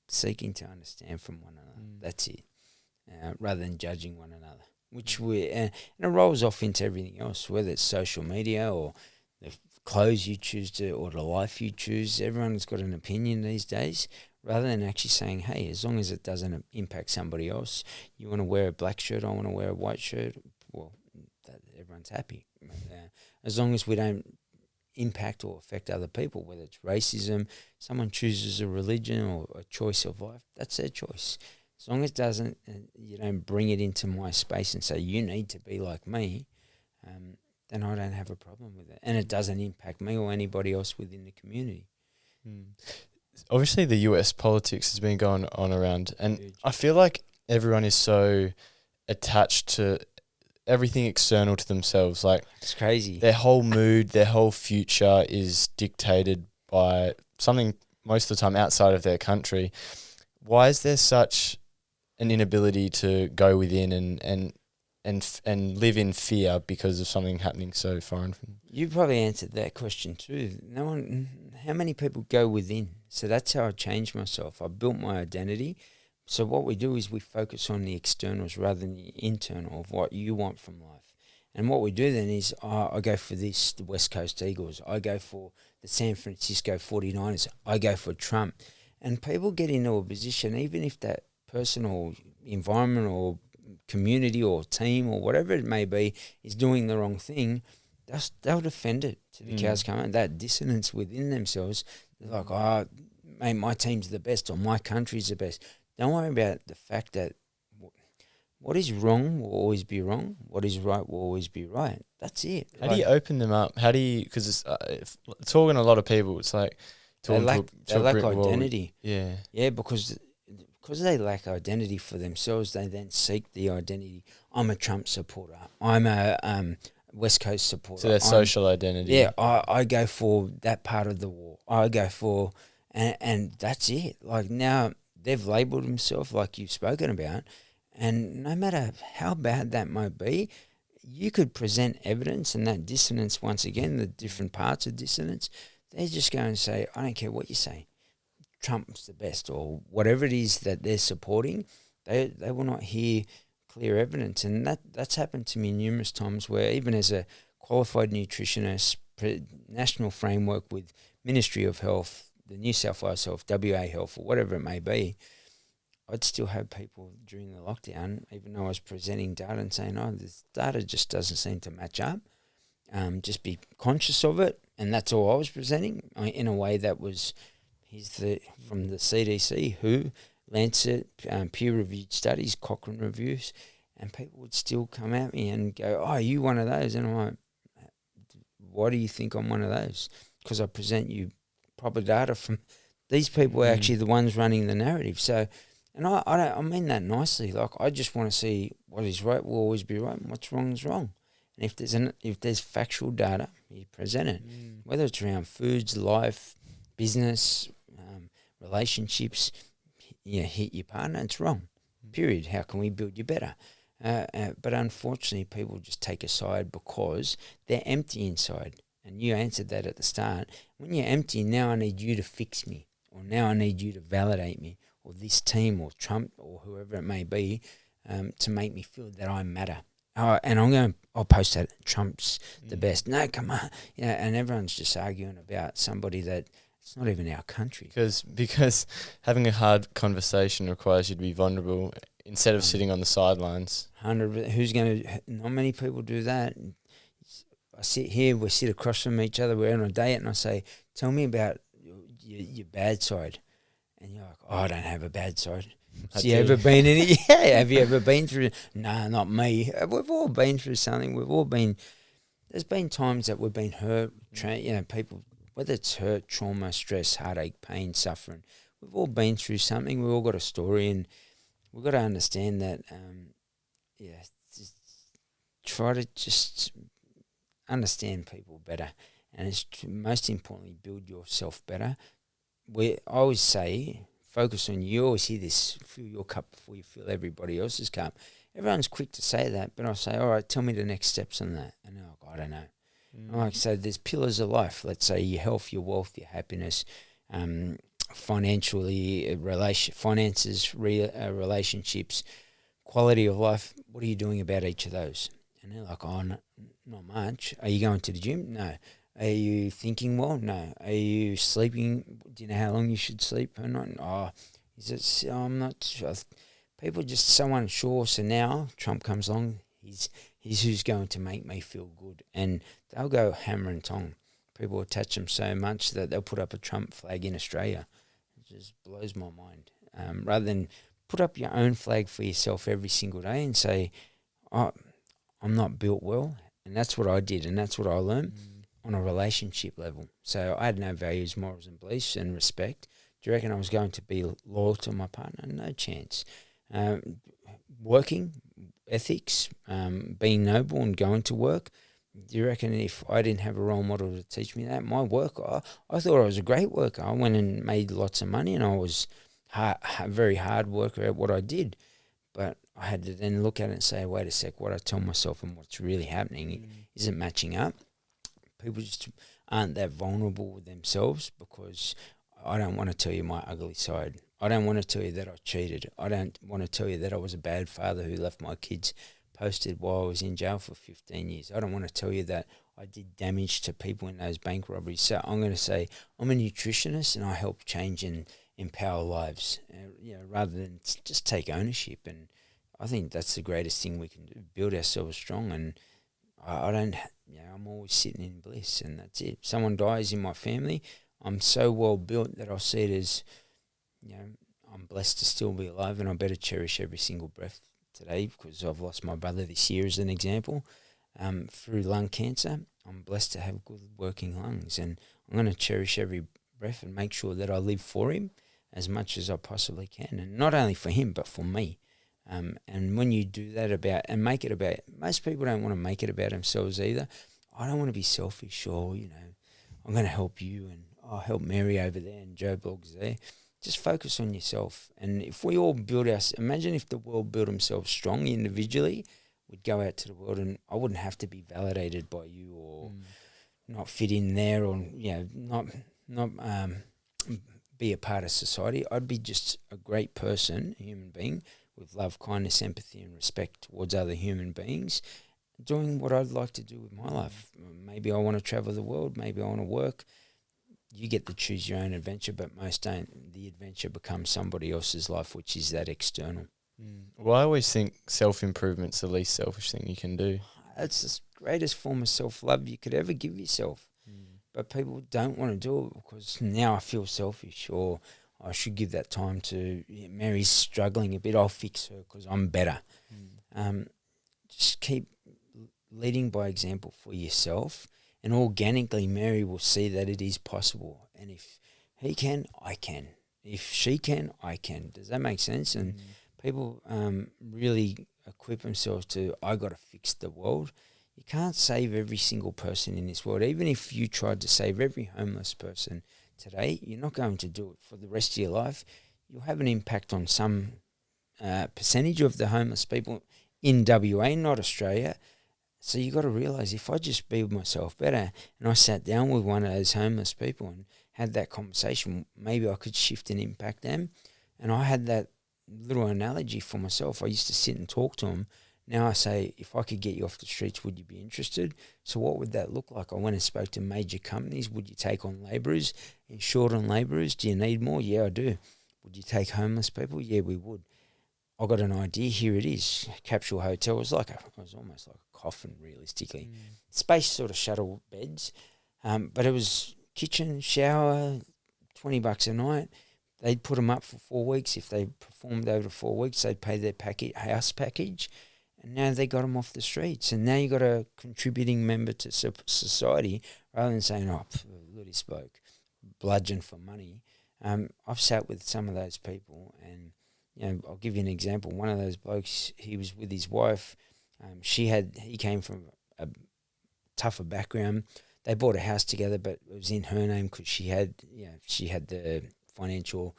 seeking to understand from one another. That's it. Rather than judging one another, which and it rolls off into everything else, whether it's social media or the clothes you choose to, or the life you choose. Everyone's got an opinion these days, rather than actually saying, hey, as long as it doesn't impact somebody else, you want to wear a black shirt, I want to wear a white shirt, well, everyone's happy. As long as we don't impact or affect other people, whether it's racism, someone chooses a religion or a choice of life, that's their choice. As long as it doesn't, you don't bring it into my space and say, you need to be like me, then I don't have a problem with it. And it doesn't impact me or anybody else within the community. Obviously, the US politics has been going on around, and Huge. I feel like everyone is so attached to everything external to themselves. Like, It's crazy. their whole mood, their whole future is dictated by something most of the time outside of their country. Why is there such an inability to go within and live in fear because of something happening so foreign from them? You probably answered that question too. How many people go within? So that's how I changed myself. I built my identity. So what we do is we focus on the externals rather than the internal of what you want from life. And what we do then is I go for the West Coast Eagles. I go for the San Francisco 49ers. I go for Trump. And people get into a position, even if that person or environment or community or team or whatever it may be is doing the wrong thing, they'll defend it to the cows come out. That dissonance within themselves, they're like, oh, mate, my team's the best or my country's the best. Don't worry about the fact that what is wrong will always be wrong. What is right will always be right. That's it. How do you open them up? How do you, because it's talking to a lot of people, it's like They talking lack to a brick wall. identity. Yeah. Yeah, because they lack identity for themselves, they then seek the identity. I'm a Trump supporter. I'm a West Coast supporter. So their social identity. Yeah, I go for that part of the war. I go for, and that's it. Like now they've labelled themselves like you've spoken about, and no matter how bad that might be, you could present evidence and that dissonance once again, the different parts of dissonance, they just go and say, I don't care what you say. Trump's the best or whatever it is that they're supporting, they will not hear clear evidence. And that's happened to me numerous times where even as a qualified nutritionist, national framework with Ministry of Health, the New South Wales Health, WA Health or whatever it may be, I'd still have people during the lockdown, even though I was presenting data and saying, oh, this data just doesn't seem to match up. Just be conscious of it. And that's all I was presenting in a way that was, from the CDC, WHO, Lancet, peer-reviewed studies, Cochrane reviews, and people would still come at me and go, oh, are you one of those? And I'm like, why do you think I'm one of those? Because I present you proper data from these people are actually the ones running the narrative. So, and I mean that nicely. Like, I just want to see what is right will always be right and what's wrong is wrong. And if there's factual data, you present it, whether it's around foods, life, business, relationships. You hit your partner, it's wrong. Period. How can we build you better? But unfortunately, people just take a side because they're empty inside. And you answered that at the start. When you're empty, now I need you to fix me, or now I need you to validate me, or this team, or Trump, or whoever it may be, to make me feel that I matter. And I'll post that Trump's the best. No, come on. And everyone's just arguing about somebody that It's not even our country. Because having a hard conversation requires you to be vulnerable instead of sitting on the sidelines. 100. Who's going to? Not many people do that. I sit here. We sit across from each other. We're on a date, and I say, "Tell me about your bad side." And you're like, "Oh, I don't have a bad side." Have you ever been in it? Yeah. Have you ever been through? No, not me. We've all been through something. We've all been. There's been times that we've been hurt. People, whether it's hurt, trauma, stress, heartache, pain, suffering. We've all been through something. We've all got a story, and we've got to understand that. Try to just understand people better, and it's most importantly build yourself better. I always say, focus on you. You always hear this: fill your cup before you fill everybody else's cup. Everyone's quick to say that, but I say, all right, tell me the next steps on that. And they're like, I don't know. Like I say, there's pillars of life. Let's say your health, your wealth, your happiness, financially, finances, relationships, quality of life. What are you doing about each of those? And they're like, oh, no, not much. Are you going to the gym? No. Are you thinking well? No. Are you sleeping? Do you know how long you should sleep per night? Oh, I'm not sure. People are just so unsure. So now Trump comes along. He's who's going to make me feel good. And they'll go hammer and tong. People attach them so much that they'll put up a Trump flag in Australia. It just blows my mind. Rather than put up your own flag for yourself every single day and say, oh, I'm not built well. And that's what I did, and that's what I learned on a relationship level. So I had no values, morals and beliefs and respect. Do you reckon I was going to be loyal to my partner? No chance. Working, ethics, being noble and going to work. Do you reckon if I didn't have a role model to teach me that, my work, I thought I was a great worker. I went and made lots of money, and I was a very hard worker at what I did. But I had to then look at it and say, wait a sec, what I tell myself and what's really happening isn't matching up. People just aren't that vulnerable with themselves, because I don't want to tell you my ugly side. I don't want to tell you that I cheated. I don't want to tell you that I was a bad father who left my kids posted while I was in jail for 15 years. I don't want to tell you that I did damage to people in those bank robberies. So I'm going to say I'm a nutritionist and I help change and empower lives, rather than just take ownership. And I think that's the greatest thing we can do, build ourselves strong. And I don't, I'm always sitting in bliss, and that's it. If someone dies in my family, I'm so well built that I'll see it as, I'm blessed to still be alive, and I better cherish every single breath today, because I've lost my brother this year as an example, through lung cancer. I'm blessed to have good working lungs, and I'm going to cherish every breath and make sure that I live for him as much as I possibly can, and not only for him but for me. And when you do that and make it about, most people don't want to make it about themselves either. I don't want to be selfish, or I'm going to help you, and I'll help Mary over there and Joe Blogs there. Just focus on yourself. And if we all imagine if the world built themselves strong individually, we'd go out to the world, and I wouldn't have to be validated by you, or not fit in there, or not be a part of society. I'd be just a great person, a human being, with love, kindness, empathy and respect towards other human beings, doing what I'd like to do with my life. Maybe I want to travel the world, maybe I want to work. You get to choose your own adventure, but most don't. The adventure becomes somebody else's life, which is that external. Well, I always think self-improvement's the least selfish thing you can do. It's the greatest form of self-love you could ever give yourself. But people don't want to do it because now I feel selfish, or I should give that time to, Mary's struggling a bit, I'll fix her because I'm better. Just keep leading by example for yourself, and organically Mary will see that it is possible. And if he can, I can. If she can, I can. Does that make sense? And people really equip themselves to, I got to fix the world. You can't save every single person in this world. Even if you tried to save every homeless person today, you're not going to do it for the rest of your life. You'll have an impact on some percentage of the homeless people in WA, not Australia. So you got to realise, if I just build myself better and I sat down with one of those homeless people and had that conversation, maybe I could shift and impact them. And I had that little analogy for myself. I used to sit and talk to them. Now I say, if I could get you off the streets, would you be interested? So what would that look like? I went and spoke to major companies. Would you take on labourers? And short on labourers? Do you need more? Yeah, I do. Would you take homeless people? Yeah, we would. I got an idea. Here it is. Capsule Hotel was almost like a coffin, realistically. Space sort of shuttle beds, but it was kitchen, shower, $20 a night. They'd put them up for 4 weeks. If they performed over 4 weeks, they'd pay their house package. And now they got them off the streets. And now you got a contributing member to society rather than saying, oh, bloody spoke, bludgeon for money. I've sat with some of those people and, I'll give you an example. One of those blokes, he was with his wife. He came from a tougher background. They bought a house together, but it was in her name because she had the financial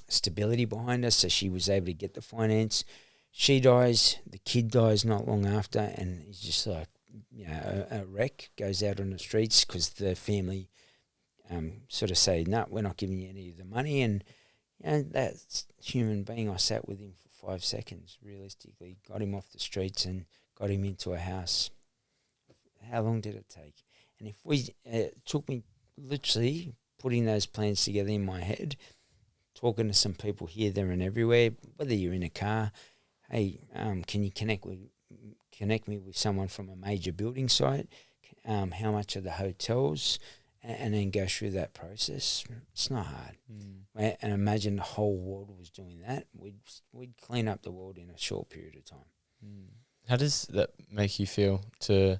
stability behind her, so she was able to get the finance. She dies, the kid dies not long after, and he's just like, a wreck, goes out on the streets because the family sort of say, no, we're not giving you any of the money. And that human being, I sat with him for 5 seconds, realistically, got him off the streets and got him into a house. How long did it take? And if it took me literally putting those plans together in my head, talking to some people here, there and everywhere, whether you're in a car, hey, can you connect me with someone from a major building site? How much are the hotels? And then go through that process. It's not hard. And imagine the whole world was doing that. We'd clean up the world in a short period of time. How does that make you feel to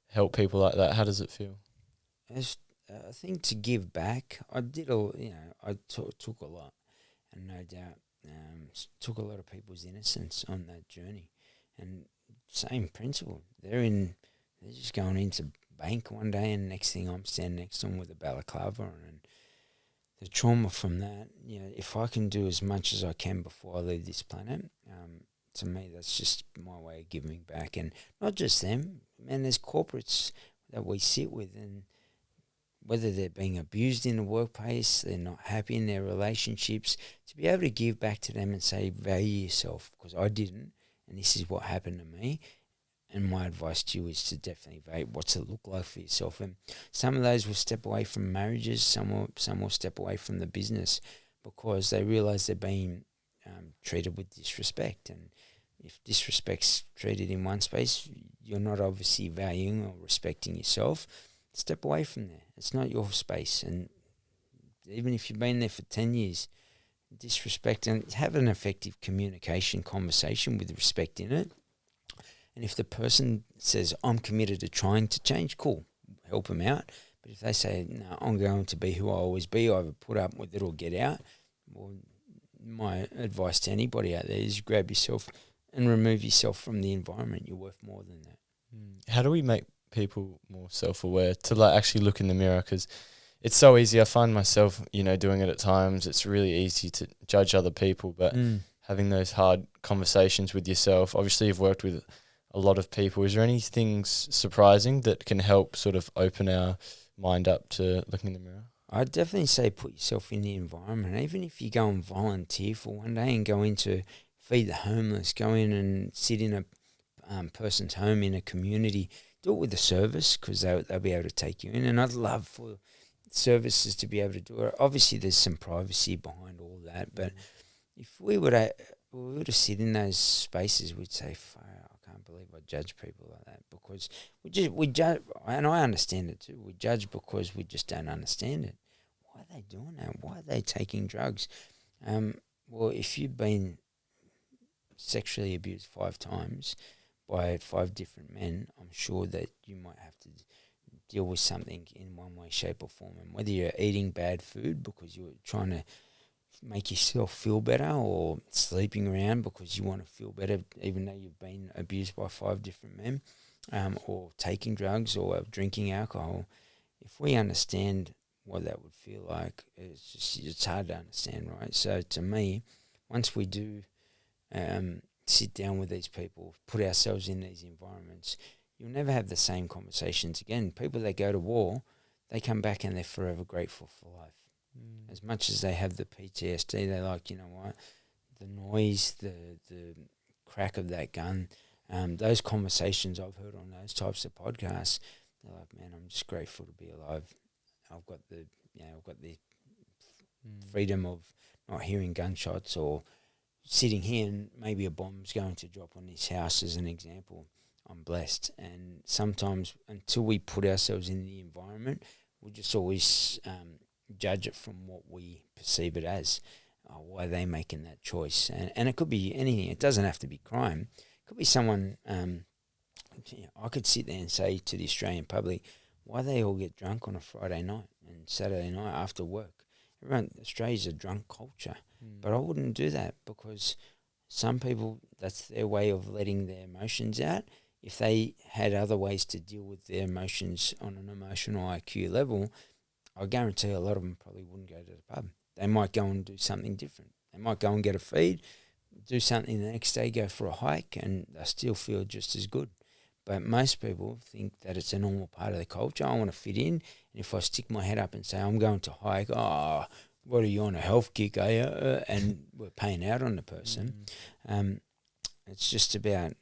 help people like that? How does it feel? I think to give back, I did I took a lot, and no doubt took a lot of people's innocence on that journey. And same principle. They're just going into bank one day, and next thing I'm standing next to them with a balaclava on, and the trauma from that. If I can do as much as I can before I leave this planet, to me that's just my way of giving back. And not just them, man. There's corporates that we sit with, and whether they're being abused in the workplace, they're not happy in their relationships, to be able to give back to them and say, value yourself, because I didn't, and this is what happened to me. And my advice to you is to definitely value what's it look like for yourself. And some of those will step away from marriages, some will step away from the business because they realise they're being treated with disrespect. And if disrespect's treated in one space, you're not obviously valuing or respecting yourself. Step away from there. It's not your space. And even if you've been there for 10 years, disrespect, and have an effective communication conversation with respect in it. And if the person says, I'm committed to trying to change, cool, help them out. But if they say, no, I'm going to be who I always be, either put up with it or get out, well, my advice to anybody out there is grab yourself and remove yourself from the environment. You're worth more than that. How do we make people more self-aware to actually look in the mirror? Because it's so easy. I find myself, doing it at times. It's really easy to judge other people, but having those hard conversations with yourself. Obviously, you've worked with a lot of people. Is there any things surprising that can help sort of open our mind up to looking in the mirror? I'd definitely say put yourself in the environment. Even if you go and volunteer for one day and go into feed the homeless, go in and sit in a person's home in a community, do it with a service because they'll be able to take you in. And I'd love for services to be able to do it. Obviously, there's some privacy behind all that, but if we were to sit in those spaces, we'd say, I can't believe I judge people like that, because we judge, and I understand it too. We judge because we just don't understand it. Why are they doing that? Why are they taking drugs? Well, if you've been sexually abused 5 times by 5 different men, I'm sure that you might have to deal with something in one way, shape or form. And whether you're eating bad food because you're trying to make yourself feel better, or sleeping around because you want to feel better even though you've been abused by 5 different men, or taking drugs or drinking alcohol, if we understand what that would feel like, it's hard to understand, right? So to me, once we do sit down with these people, put ourselves in these environments, you'll never have the same conversations again. People that go to war, they come back and they're forever grateful for life. As much as they have the PTSD, they're like, you know what, the noise, the crack of that gun. Those conversations I've heard on those types of podcasts, they're like, man, I'm just grateful to be alive. I've got the freedom of not hearing gunshots or sitting here and maybe a bomb's going to drop on this house as an example. I'm blessed. And sometimes until we put ourselves in the environment, we just always judge it from what we perceive it as. Why are they making that choice? And it could be anything. It doesn't have to be crime. It could be someone, I could sit there and say to the Australian public, why they all get drunk on a Friday night and Saturday night after work. Australia's a drunk culture. But I wouldn't do that, because some people, that's their way of letting their emotions out. If they had other ways to deal with their emotions on an emotional IQ level, I guarantee a lot of them probably wouldn't go to the pub. They might go and do something different. They might go and get a feed, do something the next day, go for a hike, and they still feel just as good. But most people think that it's a normal part of the culture. I want to fit in, and if I stick my head up and say, I'm going to hike, what are you, on a health kick, are you? And we're paying out on the person. It's just about,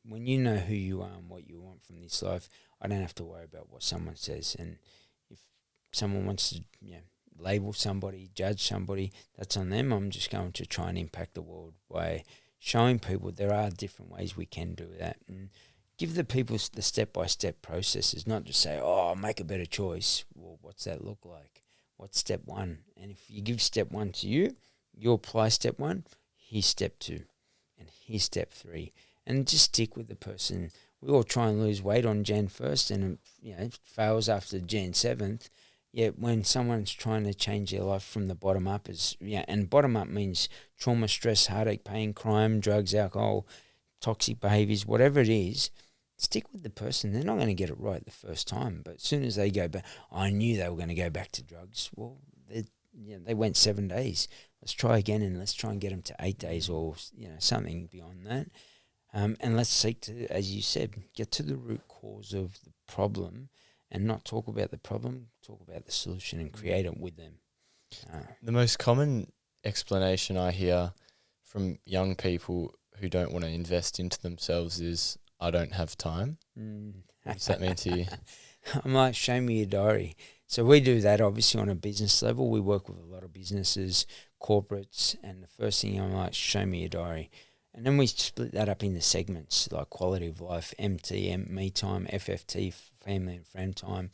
when you know who you are and what you want from this life, I don't have to worry about what someone says. And if someone wants to label somebody, judge somebody, that's on them. I'm just going to try and impact the world by showing people there are different ways we can do that, and give the people the step-by-step processes, not just say, make a better choice. Well, what's that look like? What's step one? And if you give step one to you apply step one, here's step two, and here's step three. And just stick with the person. We all try and lose weight on Jan 1st, and it fails after Jan 7th. Yet when someone's trying to change their life from the bottom up, and bottom up means trauma, stress, heartache, pain, crime, drugs, alcohol, toxic behaviours, whatever it is, stick with the person. They're not going to get it right the first time, but as soon as they go back, I knew they were going to go back to drugs. Well, they went 7 days. Let's try again, and let's try and get them to 8 days, or something beyond that. And let's seek to, as you said, get to the root cause of the problem, and not talk about the problem, talk about the solution and create it with them. The most common explanation I hear from young people who don't want to invest into themselves is, I don't have time. What does that mean to you? I'm like, show me your diary. So we do that obviously on a business level. We work with a lot of businesses, corporates, and the first thing I'm like, show me your diary. And then we split that up into segments, like quality of life, MT, me time, FFT, family and friend time,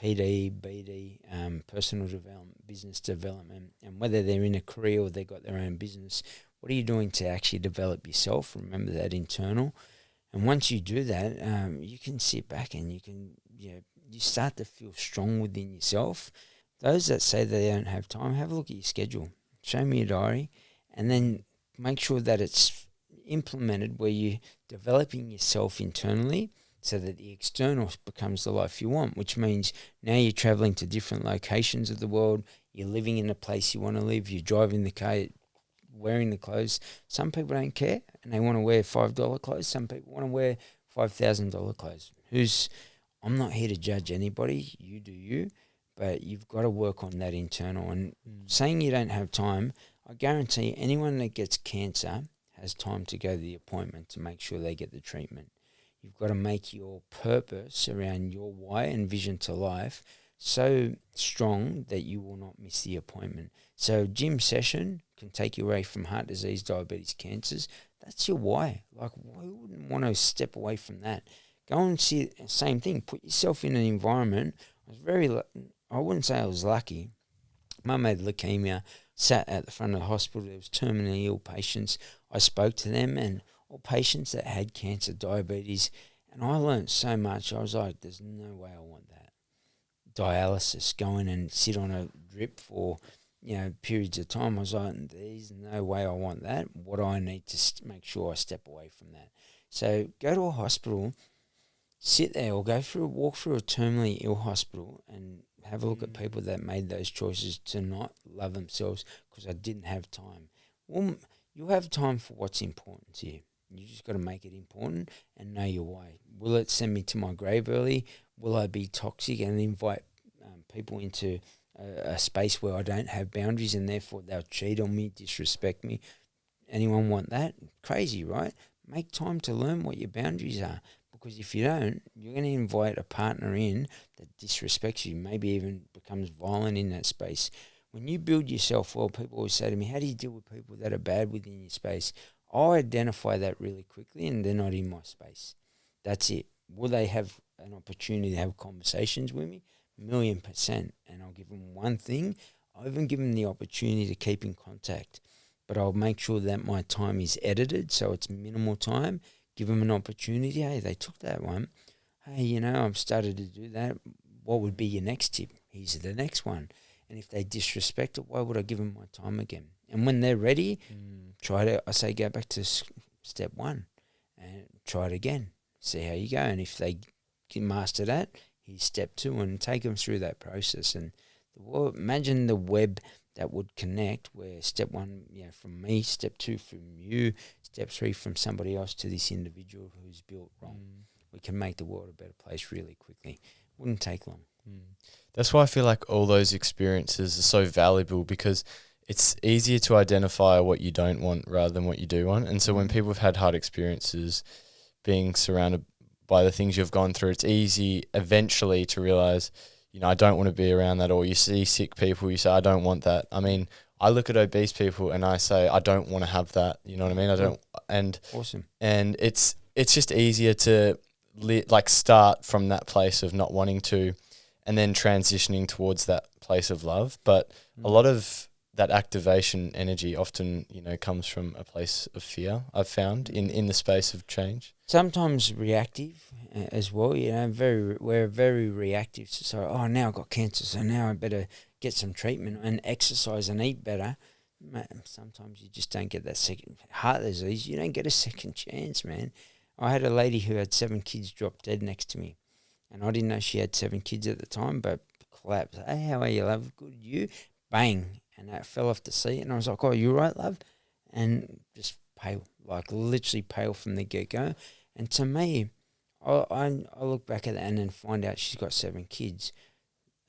PD, BD, personal development, business development, and whether they're in a career or they've got their own business, what are you doing to actually develop yourself? Remember that internal. And once you do that, you can sit back and you can, you start to feel strong within yourself. Those that say they don't have time, have a look at your schedule. Show me your diary, and then make sure that it's implemented where you're developing yourself internally so that the external becomes the life you want, which means now you're traveling to different locations of the world, you're living in a place you want to live, you're driving the car, wearing the clothes. Some people don't care and they want to wear $5 clothes. Some people want to wear $5,000 clothes. I'm not here to judge anybody. You do you, but you've got to work on that internal. And saying you don't have time, I guarantee anyone that gets cancer has time to go to the appointment to make sure they get the treatment. You've got to make your purpose around your why and vision to life so strong that you will not miss the appointment. So gym session can take you away from heart disease, diabetes, cancers. That's your why. Like, who wouldn't want to step away from that? Go and see, same thing, put yourself in an environment. I wouldn't say I was lucky. Mum had leukemia, sat at the front of the hospital. There was terminally ill patients. I spoke to them, and all patients that had cancer, diabetes, and I learned so much. I was like, there's no way I want that. Dialysis, go in and sit on a drip for periods of time. I was like, there's no way I want that. What do I need to make sure I step away from that? So go to a hospital, sit there, or walk through a terminally ill hospital and have a look at people that made those choices to not love themselves because I didn't have time. Well, you have time for what's important to you. You just got to make it important and know your why. Will it send me to my grave early? Will I be toxic and invite people into a space where I don't have boundaries and therefore they'll cheat on me, disrespect me? Anyone want that? Crazy, right? make time to learn what your boundaries are. Because if you don't, you're going to invite a partner in that disrespects you, maybe even becomes violent in that space. When you build yourself well, people always say to me, how do you deal with people that are bad within your space? I identify that really quickly, and they're not in my space. That's it. Will they have an opportunity to have conversations with me? 1,000,000%. And I'll give them one thing. I'll even give them the opportunity to keep in contact. But I'll make sure that my time is edited so it's minimal time. Give them an opportunity. Hey, they took that one. Hey, I've started to do that. What would be your next tip? Here's the next one. And if they disrespect it, why would I give them my time again? And when they're ready, I say go back to step one and try it again. See how you go. And if they can master that, here's step two, and take them through that process. And imagine the web that would connect, where step one, from me, step two from you, step three from somebody else to this individual who's built wrong. We can make the world a better place really quickly. Wouldn't take long. That's why I feel like all those experiences are so valuable, because it's easier to identify what you don't want rather than what you do want. And so when people have had hard experiences, being surrounded by the things you've gone through, it's easy eventually to realize, I don't want to be around that. Or you see sick people, you say, I don't want that. I mean, I look at obese people and I say, I don't want to have that. You know what I mean? I don't. And awesome. And it's just easier to start from that place of not wanting to, and then transitioning towards that place of love. But a lot of that activation energy often, comes from a place of fear, I've found, in the space of change. Sometimes reactive as well, we're very reactive. So, now I've got cancer, so now I better get some treatment and exercise and eat better. Sometimes you just don't get that second heart disease. You don't get a second chance, man. I had a lady who had 7 kids drop dead next to me. And I didn't know she had 7 kids at the time, but collapsed. Hey, how are you, love? Good, you? Bang. And that fell off the seat. And I was like, oh, you right, love? And just pale, literally pale from the get-go. And to me, I look back at that and then find out she's got 7 kids.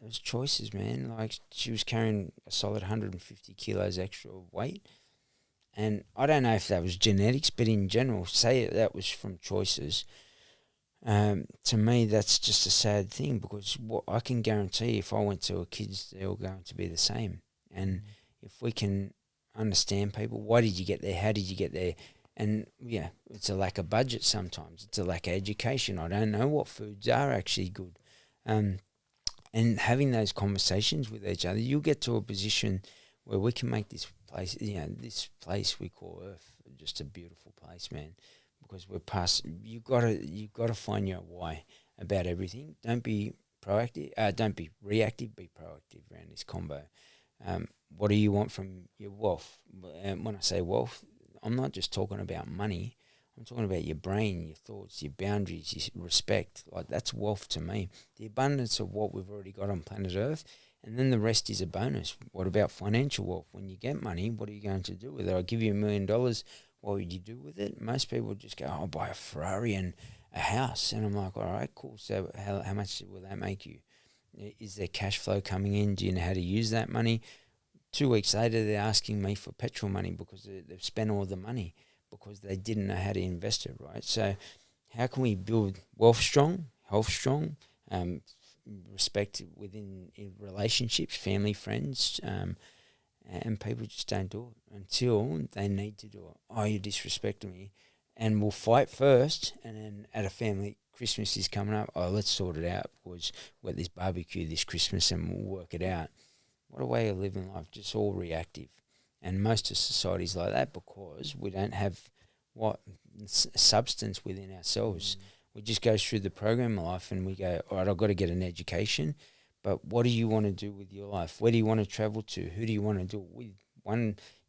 It was choices, man. She was carrying a solid 150 kilos extra of weight. And I don't know if that was genetics, but in general, say that was from choices. To me, that's just a sad thing, because what I can guarantee, if I went to a kids, they're all going to be the same. And if we can understand people, why did you get there? How did you get there? And it's a lack of budget sometimes. It's a lack of education. I don't know what foods are actually good. And having those conversations with each other, you'll get to a position where we can make this place, this place we call Earth, just a beautiful place, man. Because we're past. You gotta find your why about everything. Don't be proactive. Don't be reactive. Be proactive around this combo. What do you want from your wealth? And when I say wealth, I'm not just talking about money. I'm talking about your brain, your thoughts, your boundaries, your respect. That's wealth to me. The abundance of what we've already got on planet Earth, and then the rest is a bonus. What about financial wealth? When you get money, what are you going to do with it? I'll give you $1 million. What would you do with it? Most people would just go, I'll buy a Ferrari and a house. And I'm like, all right, cool. So how much will that make you? Is there cash flow coming in? Do you know how to use that money? 2 weeks later, they're asking me for petrol money because they've spent all the money because they didn't know how to invest it, right? So how can we build wealth strong, health strong, respect within relationships, family, friends, and people just don't do it until they need to do it. Oh, you disrespected me. And we'll fight first, and then at a family, Christmas is coming up. Oh, let's sort it out because we've got this barbecue this Christmas and we'll work it out. What a way of living life, just all reactive. And most of society's like that because we don't have substance within ourselves. We just go through the program of life and we go, all right, I've got to get an education. But what do you want to do with your life? Where do you want to travel to? Who do you want to do it with?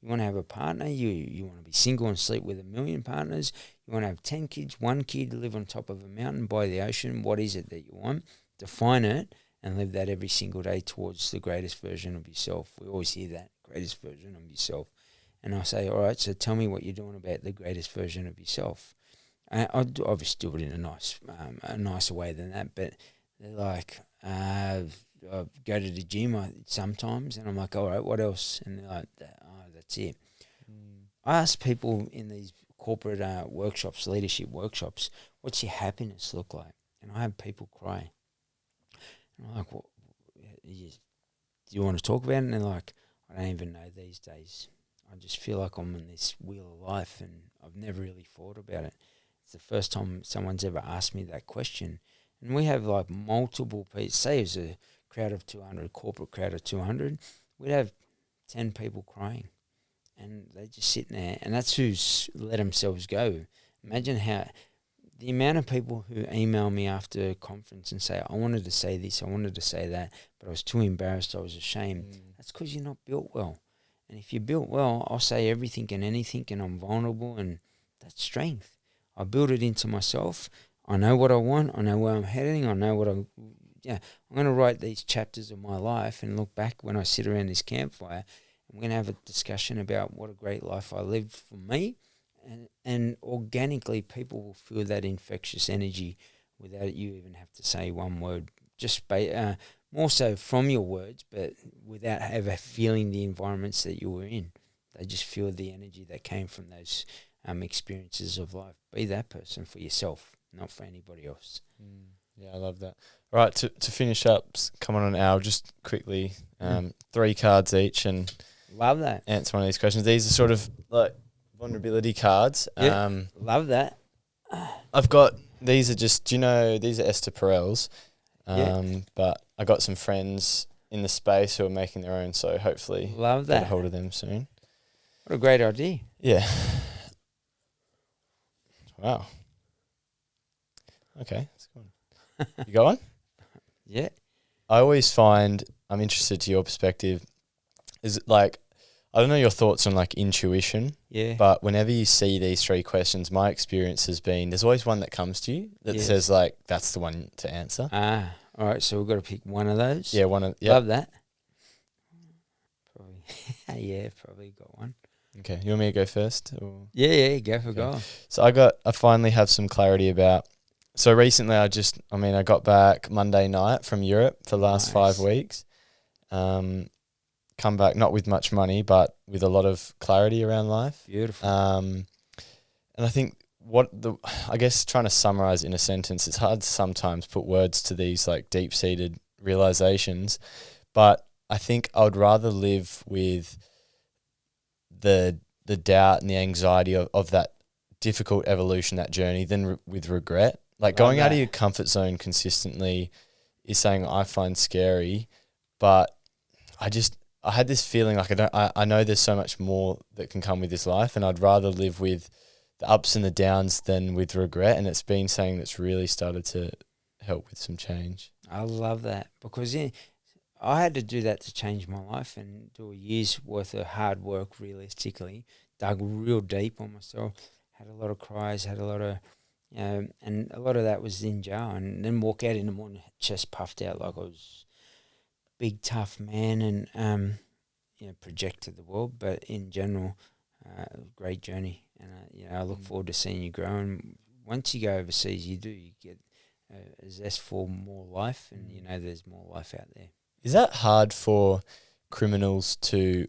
You want to have a partner? You want to be single and sleep with 1 million partners? You want to have 10 kids, 1 kid, live on top of a mountain by the ocean? What is it that you want? Define it and live that every single day towards the greatest version of yourself. We always hear that, greatest version of yourself. And I say, all right, so tell me what you're doing about the greatest version of yourself. I obviously do it in a nicer way than that, but they're like, I go to the gym sometimes, and I'm like, all right, what else? And they're like, oh, that's it. I ask people in these corporate workshops, leadership workshops, what's your happiness look like? And I have people cry. And I'm like, what? Do you want to talk about it? And they're like, I don't even know these days. I just feel like I'm in this wheel of life and I've never really thought about it. It's the first time someone's ever asked me that question. And we have like multiple people. Say it's a crowd of 200, corporate crowd of 200, we'd have 10 people crying. And they just sitting there. And that's who's let themselves go. Imagine how the amount of people who email me after a conference and say, I wanted to say this, I wanted to say that, but I was too embarrassed, I was ashamed. That's because you're not built well. And if you're built well, I'll say everything and anything, and I'm vulnerable, and that's strength. I build it into myself. I know what I want. I know where I'm heading. I know what I'm going to write these chapters of my life and look back when I sit around this campfire. I'm going to have a discussion about what a great life I lived for me. And organically, people will feel that infectious energy without you even have to say one word. Just more so from your words, but without ever feeling the environments that you were in. They just feel the energy that came from those experiences of life. Be that person for yourself, not for anybody else. Yeah, I love that. All right, to finish up, come on an hour, just quickly, 3 cards each, and love that. Answer one of these questions. These are sort of like vulnerability cards. Yeah, love that. I've got, these are just, do you know, these are Esther Perel's. But I got some friends in the space who are making their own, so hopefully love that. Get a hold of them soon. What a great idea. Yeah. Wow. Okay, that's good. You got one? Yeah. I always find, I'm interested to your perspective, is it like, I don't know your thoughts on like intuition, but whenever you see these 3 questions, my experience has been there's always one that comes to you that says like that's the one to answer. All right, so we've got to pick one of those. Yeah, one of Love that. Probably, probably got one. Okay, you want me to go first? Or? Yeah, go for go. So I finally have some clarity about. So recently, I got back Monday night from Europe for the last 5 weeks. Come back not with much money, but with a lot of clarity around life. Beautiful. And I think I guess trying to summarize in a sentence, it's hard to sometimes put words to these like deep-seated realizations, but I think I would rather live with the doubt and the anxiety of that difficult evolution, that journey, than with regret. Like going out of your comfort zone consistently is something I find scary, but I had this feeling like I know there's so much more that can come with this life, and I'd rather live with the ups and the downs than with regret. And it's been something that's really started to help with some change. I love that because I had to do that to change my life and do a year's worth of hard work realistically, dug real deep on myself, had a lot of cries, had a lot of, and a lot of that was in jail, and then walk out in the morning chest puffed out like I was big tough man and project to the world. But in general, great journey, and I look forward to seeing you grow. And once you go overseas, you get a zest for more life, and there's more life out there. Is that hard for criminals to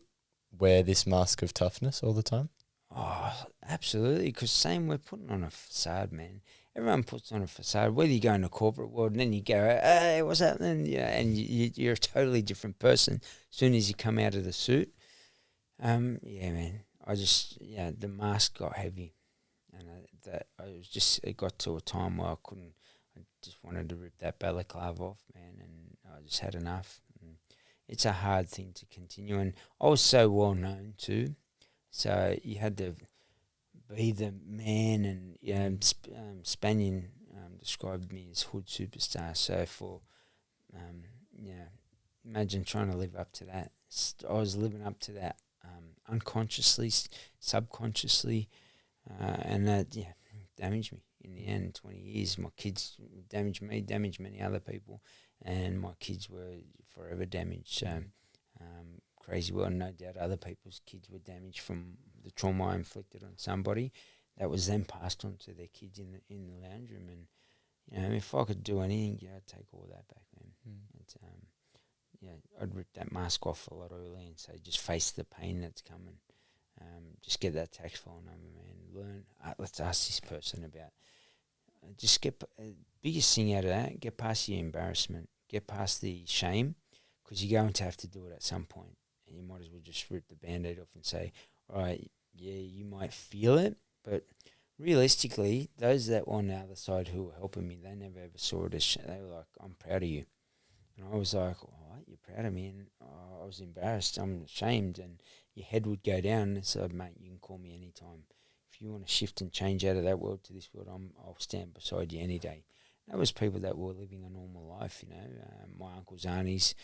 wear this mask of toughness all the time? Oh, absolutely, because we're putting on a facade, man. Everyone puts on a facade, whether you go in the corporate world and then you go, hey, what's happening? And you're a totally different person as soon as you come out of the suit. Man, the mask got heavy. And it got to a time where I just wanted to rip that balaclava off, man, and I just had enough. And it's a hard thing to continue. And I was so well known too. So you had to be the man, and Spanian described me as hood superstar. So imagine trying to live up to that. I was living up to that unconsciously, subconsciously, and that damaged me. In the end, 20 years, my kids damaged me, damaged many other people, and my kids were forever damaged. So crazy world, no doubt other people's kids were damaged from the trauma I inflicted on somebody. That was then passed on to their kids in the lounge room. And if I could do anything, I'd take all that back, man. It's, I'd rip that mask off a lot earlier and say just face the pain that's coming. Just get that tax file number, man. Learn. Let's ask this person about. Just get biggest thing out of that. Get past the embarrassment. Get past the shame, because you're going to have to do it at some point, and you might as well just rip the Band-Aid off and say, all right, yeah, you might feel it, but realistically, those that were on the other side who were helping me, they never ever saw it as they were like, I'm proud of you. And I was like, all right, you're proud of me? And I was embarrassed, I'm ashamed, and your head would go down and say, mate, you can call me anytime. If you want to shift and change out of that world to this world, I'll stand beside you any day. That was people that were living a normal life, you know. My uncles, aunties,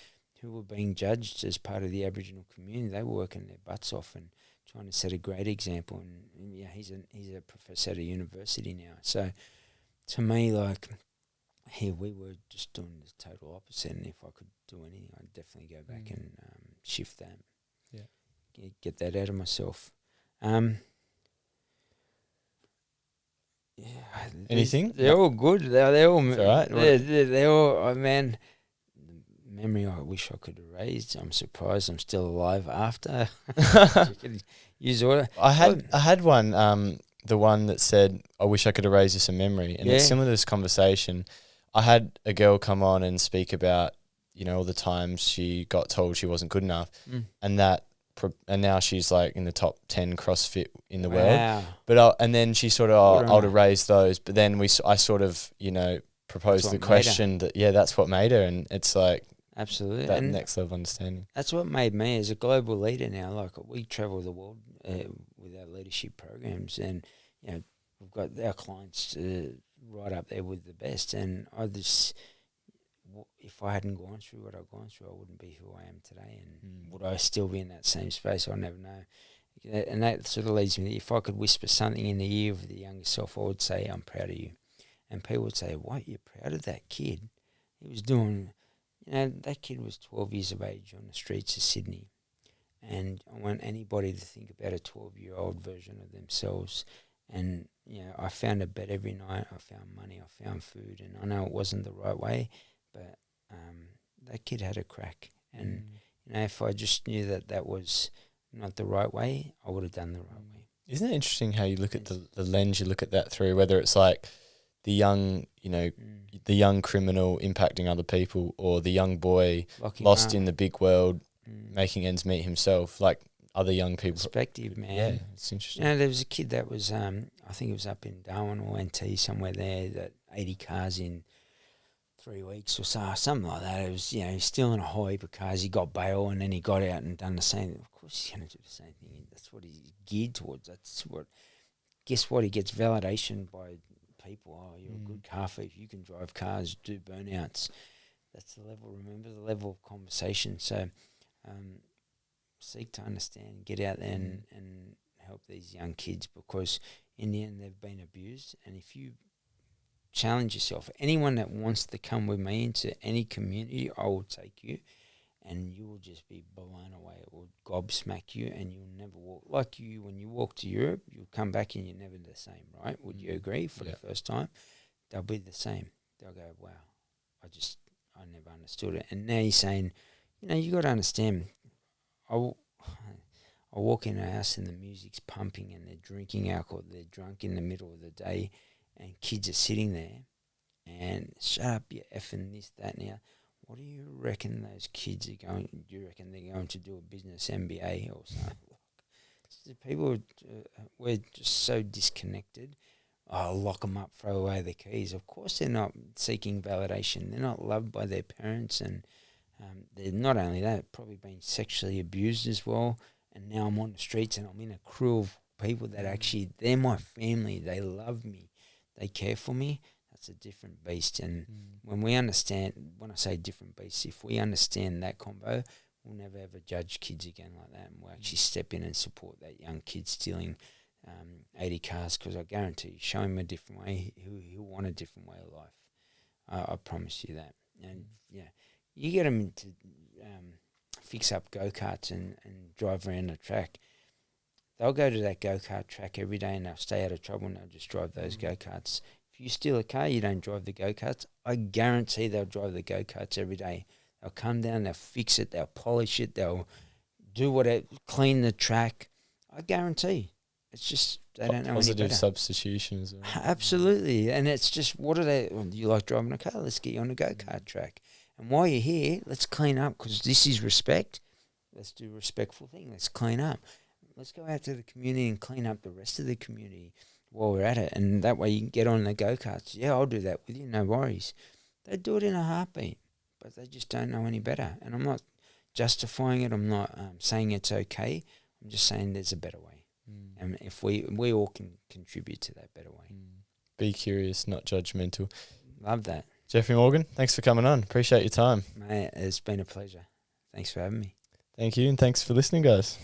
who were being judged as part of the Aboriginal community, they were working their butts off and trying to set a great example. And yeah, he's a professor at a university now. So to me, like, here we were just doing the total opposite. And if I could do anything, I'd definitely go back and shift that. Yeah, get that out of myself. Yeah, anything? They're all good. They're all. It's all right. They're all. Oh, man, the memory I wish I could erase. I'm surprised I'm still alive after. You could use order. I had one. The one that said, "I wish I could erase this in memory," and it's similar to this conversation. I had a girl come on and speak about, you know, all the times she got told she wasn't good enough, and that. And now she's like in the top 10 CrossFit in the world. But and then she sort of, I'll erase those. But then I sort of, you know, proposed the question that, that's what made her. And it's like, absolutely, that next level understanding. That's what made me as a global leader now. Like, we travel the world with our leadership programs, and, you know, we've got our clients right up there with the best. And if I hadn't gone through what I've gone through, I wouldn't be who I am today. And would I still be in that same space? I'll never know. And that sort of leads me, if I could whisper something in the ear of the younger self, I would say, I'm proud of you. And people would say, what, you're proud of that kid? He was doing, you know, that kid was 12 years of age on the streets of Sydney. And I want anybody to think about a 12-year-old version of themselves. And, you know, I found a bed every night. I found money. I found food. And I know it wasn't the right way, but that kid had a crack. And, you know, if I just knew that was not the right way, I would have done the right way. Isn't it interesting how you look at the lens you look at that through, whether it's like the young, you know, the young criminal impacting other people, or the young boy lost in the big world, making ends meet himself, like other young people. Perspective, man. Yeah, it's interesting. You know, there was a kid that was, I think it was up in Darwin or NT, somewhere there, that 80 cars in 3 weeks or so, something like that. It was, you know, he's still in a whole heap of cars. He got bail, and then he got out and done the same. Of course he's going to do the same thing. That's what he's geared towards. Guess what? He gets validation by people. Oh, you're a good car thief. You can drive cars, do burnouts. That's the level. Remember the level of conversation. So seek to understand, get out there and help these young kids, because in the end they've been abused. And if you challenge yourself, anyone that wants to come with me into any community, I will take you, and you will just be blown away. It will gobsmack you, and you'll never walk like you. When you walk to Europe, you'll come back and you're never the same, right? Would you agree? For the first time, they'll be the same. They'll go, wow, I never understood it. And now you're saying, you know, you got to understand. I walk in a house and the music's pumping and they're drinking alcohol, they're drunk in the middle of the day, and kids are sitting there and shut up, you effing this, that, now. What do you reckon those kids are going? Do you reckon they're going to do a business MBA or something? People, we're just so disconnected. Oh, lock them up, throw away the keys. Of course they're not seeking validation. They're not loved by their parents, and they're not only that, probably been sexually abused as well. And now I'm on the streets and I'm in a crew of people that actually, they're my family. They love me. They care for me. That's a different beast. And when we understand, when I say different beast, if we understand that combo, we'll never ever judge kids again like that. And we'll actually step in and support that young kid stealing 80 cars, because I guarantee you, show him a different way, he'll want a different way of life. I promise you that. And yeah, you get them to fix up go-karts and drive around the track. They'll go to that go-kart track every day and they'll stay out of trouble and they'll just drive those go-karts. If you steal a car, you don't drive the go-karts, I guarantee they'll drive the go-karts every day. They'll come down, they'll fix it, they'll polish it, they'll do whatever, clean the track. I guarantee. It's just they don't know any Positive better. substitution as well. Absolutely. And it's just, what are they? Well, you like driving a car? Let's get you on a go-kart track. And while you're here, let's clean up, because this is respect. Let's do a respectful thing. Let's clean up. Let's go out to the community and clean up the rest of the community while we're at it. And that way you can get on the go-karts. Yeah, I'll do that with you. No worries. They do it in a heartbeat, but they just don't know any better. And I'm not justifying it. I'm not saying it's okay. I'm just saying there's a better way. And if we all can contribute to that better way. Be curious, not judgmental. Love that. Jeffrey Morgan, thanks for coming on. Appreciate your time. Mate, it's been a pleasure. Thanks for having me. Thank you, and thanks for listening, guys.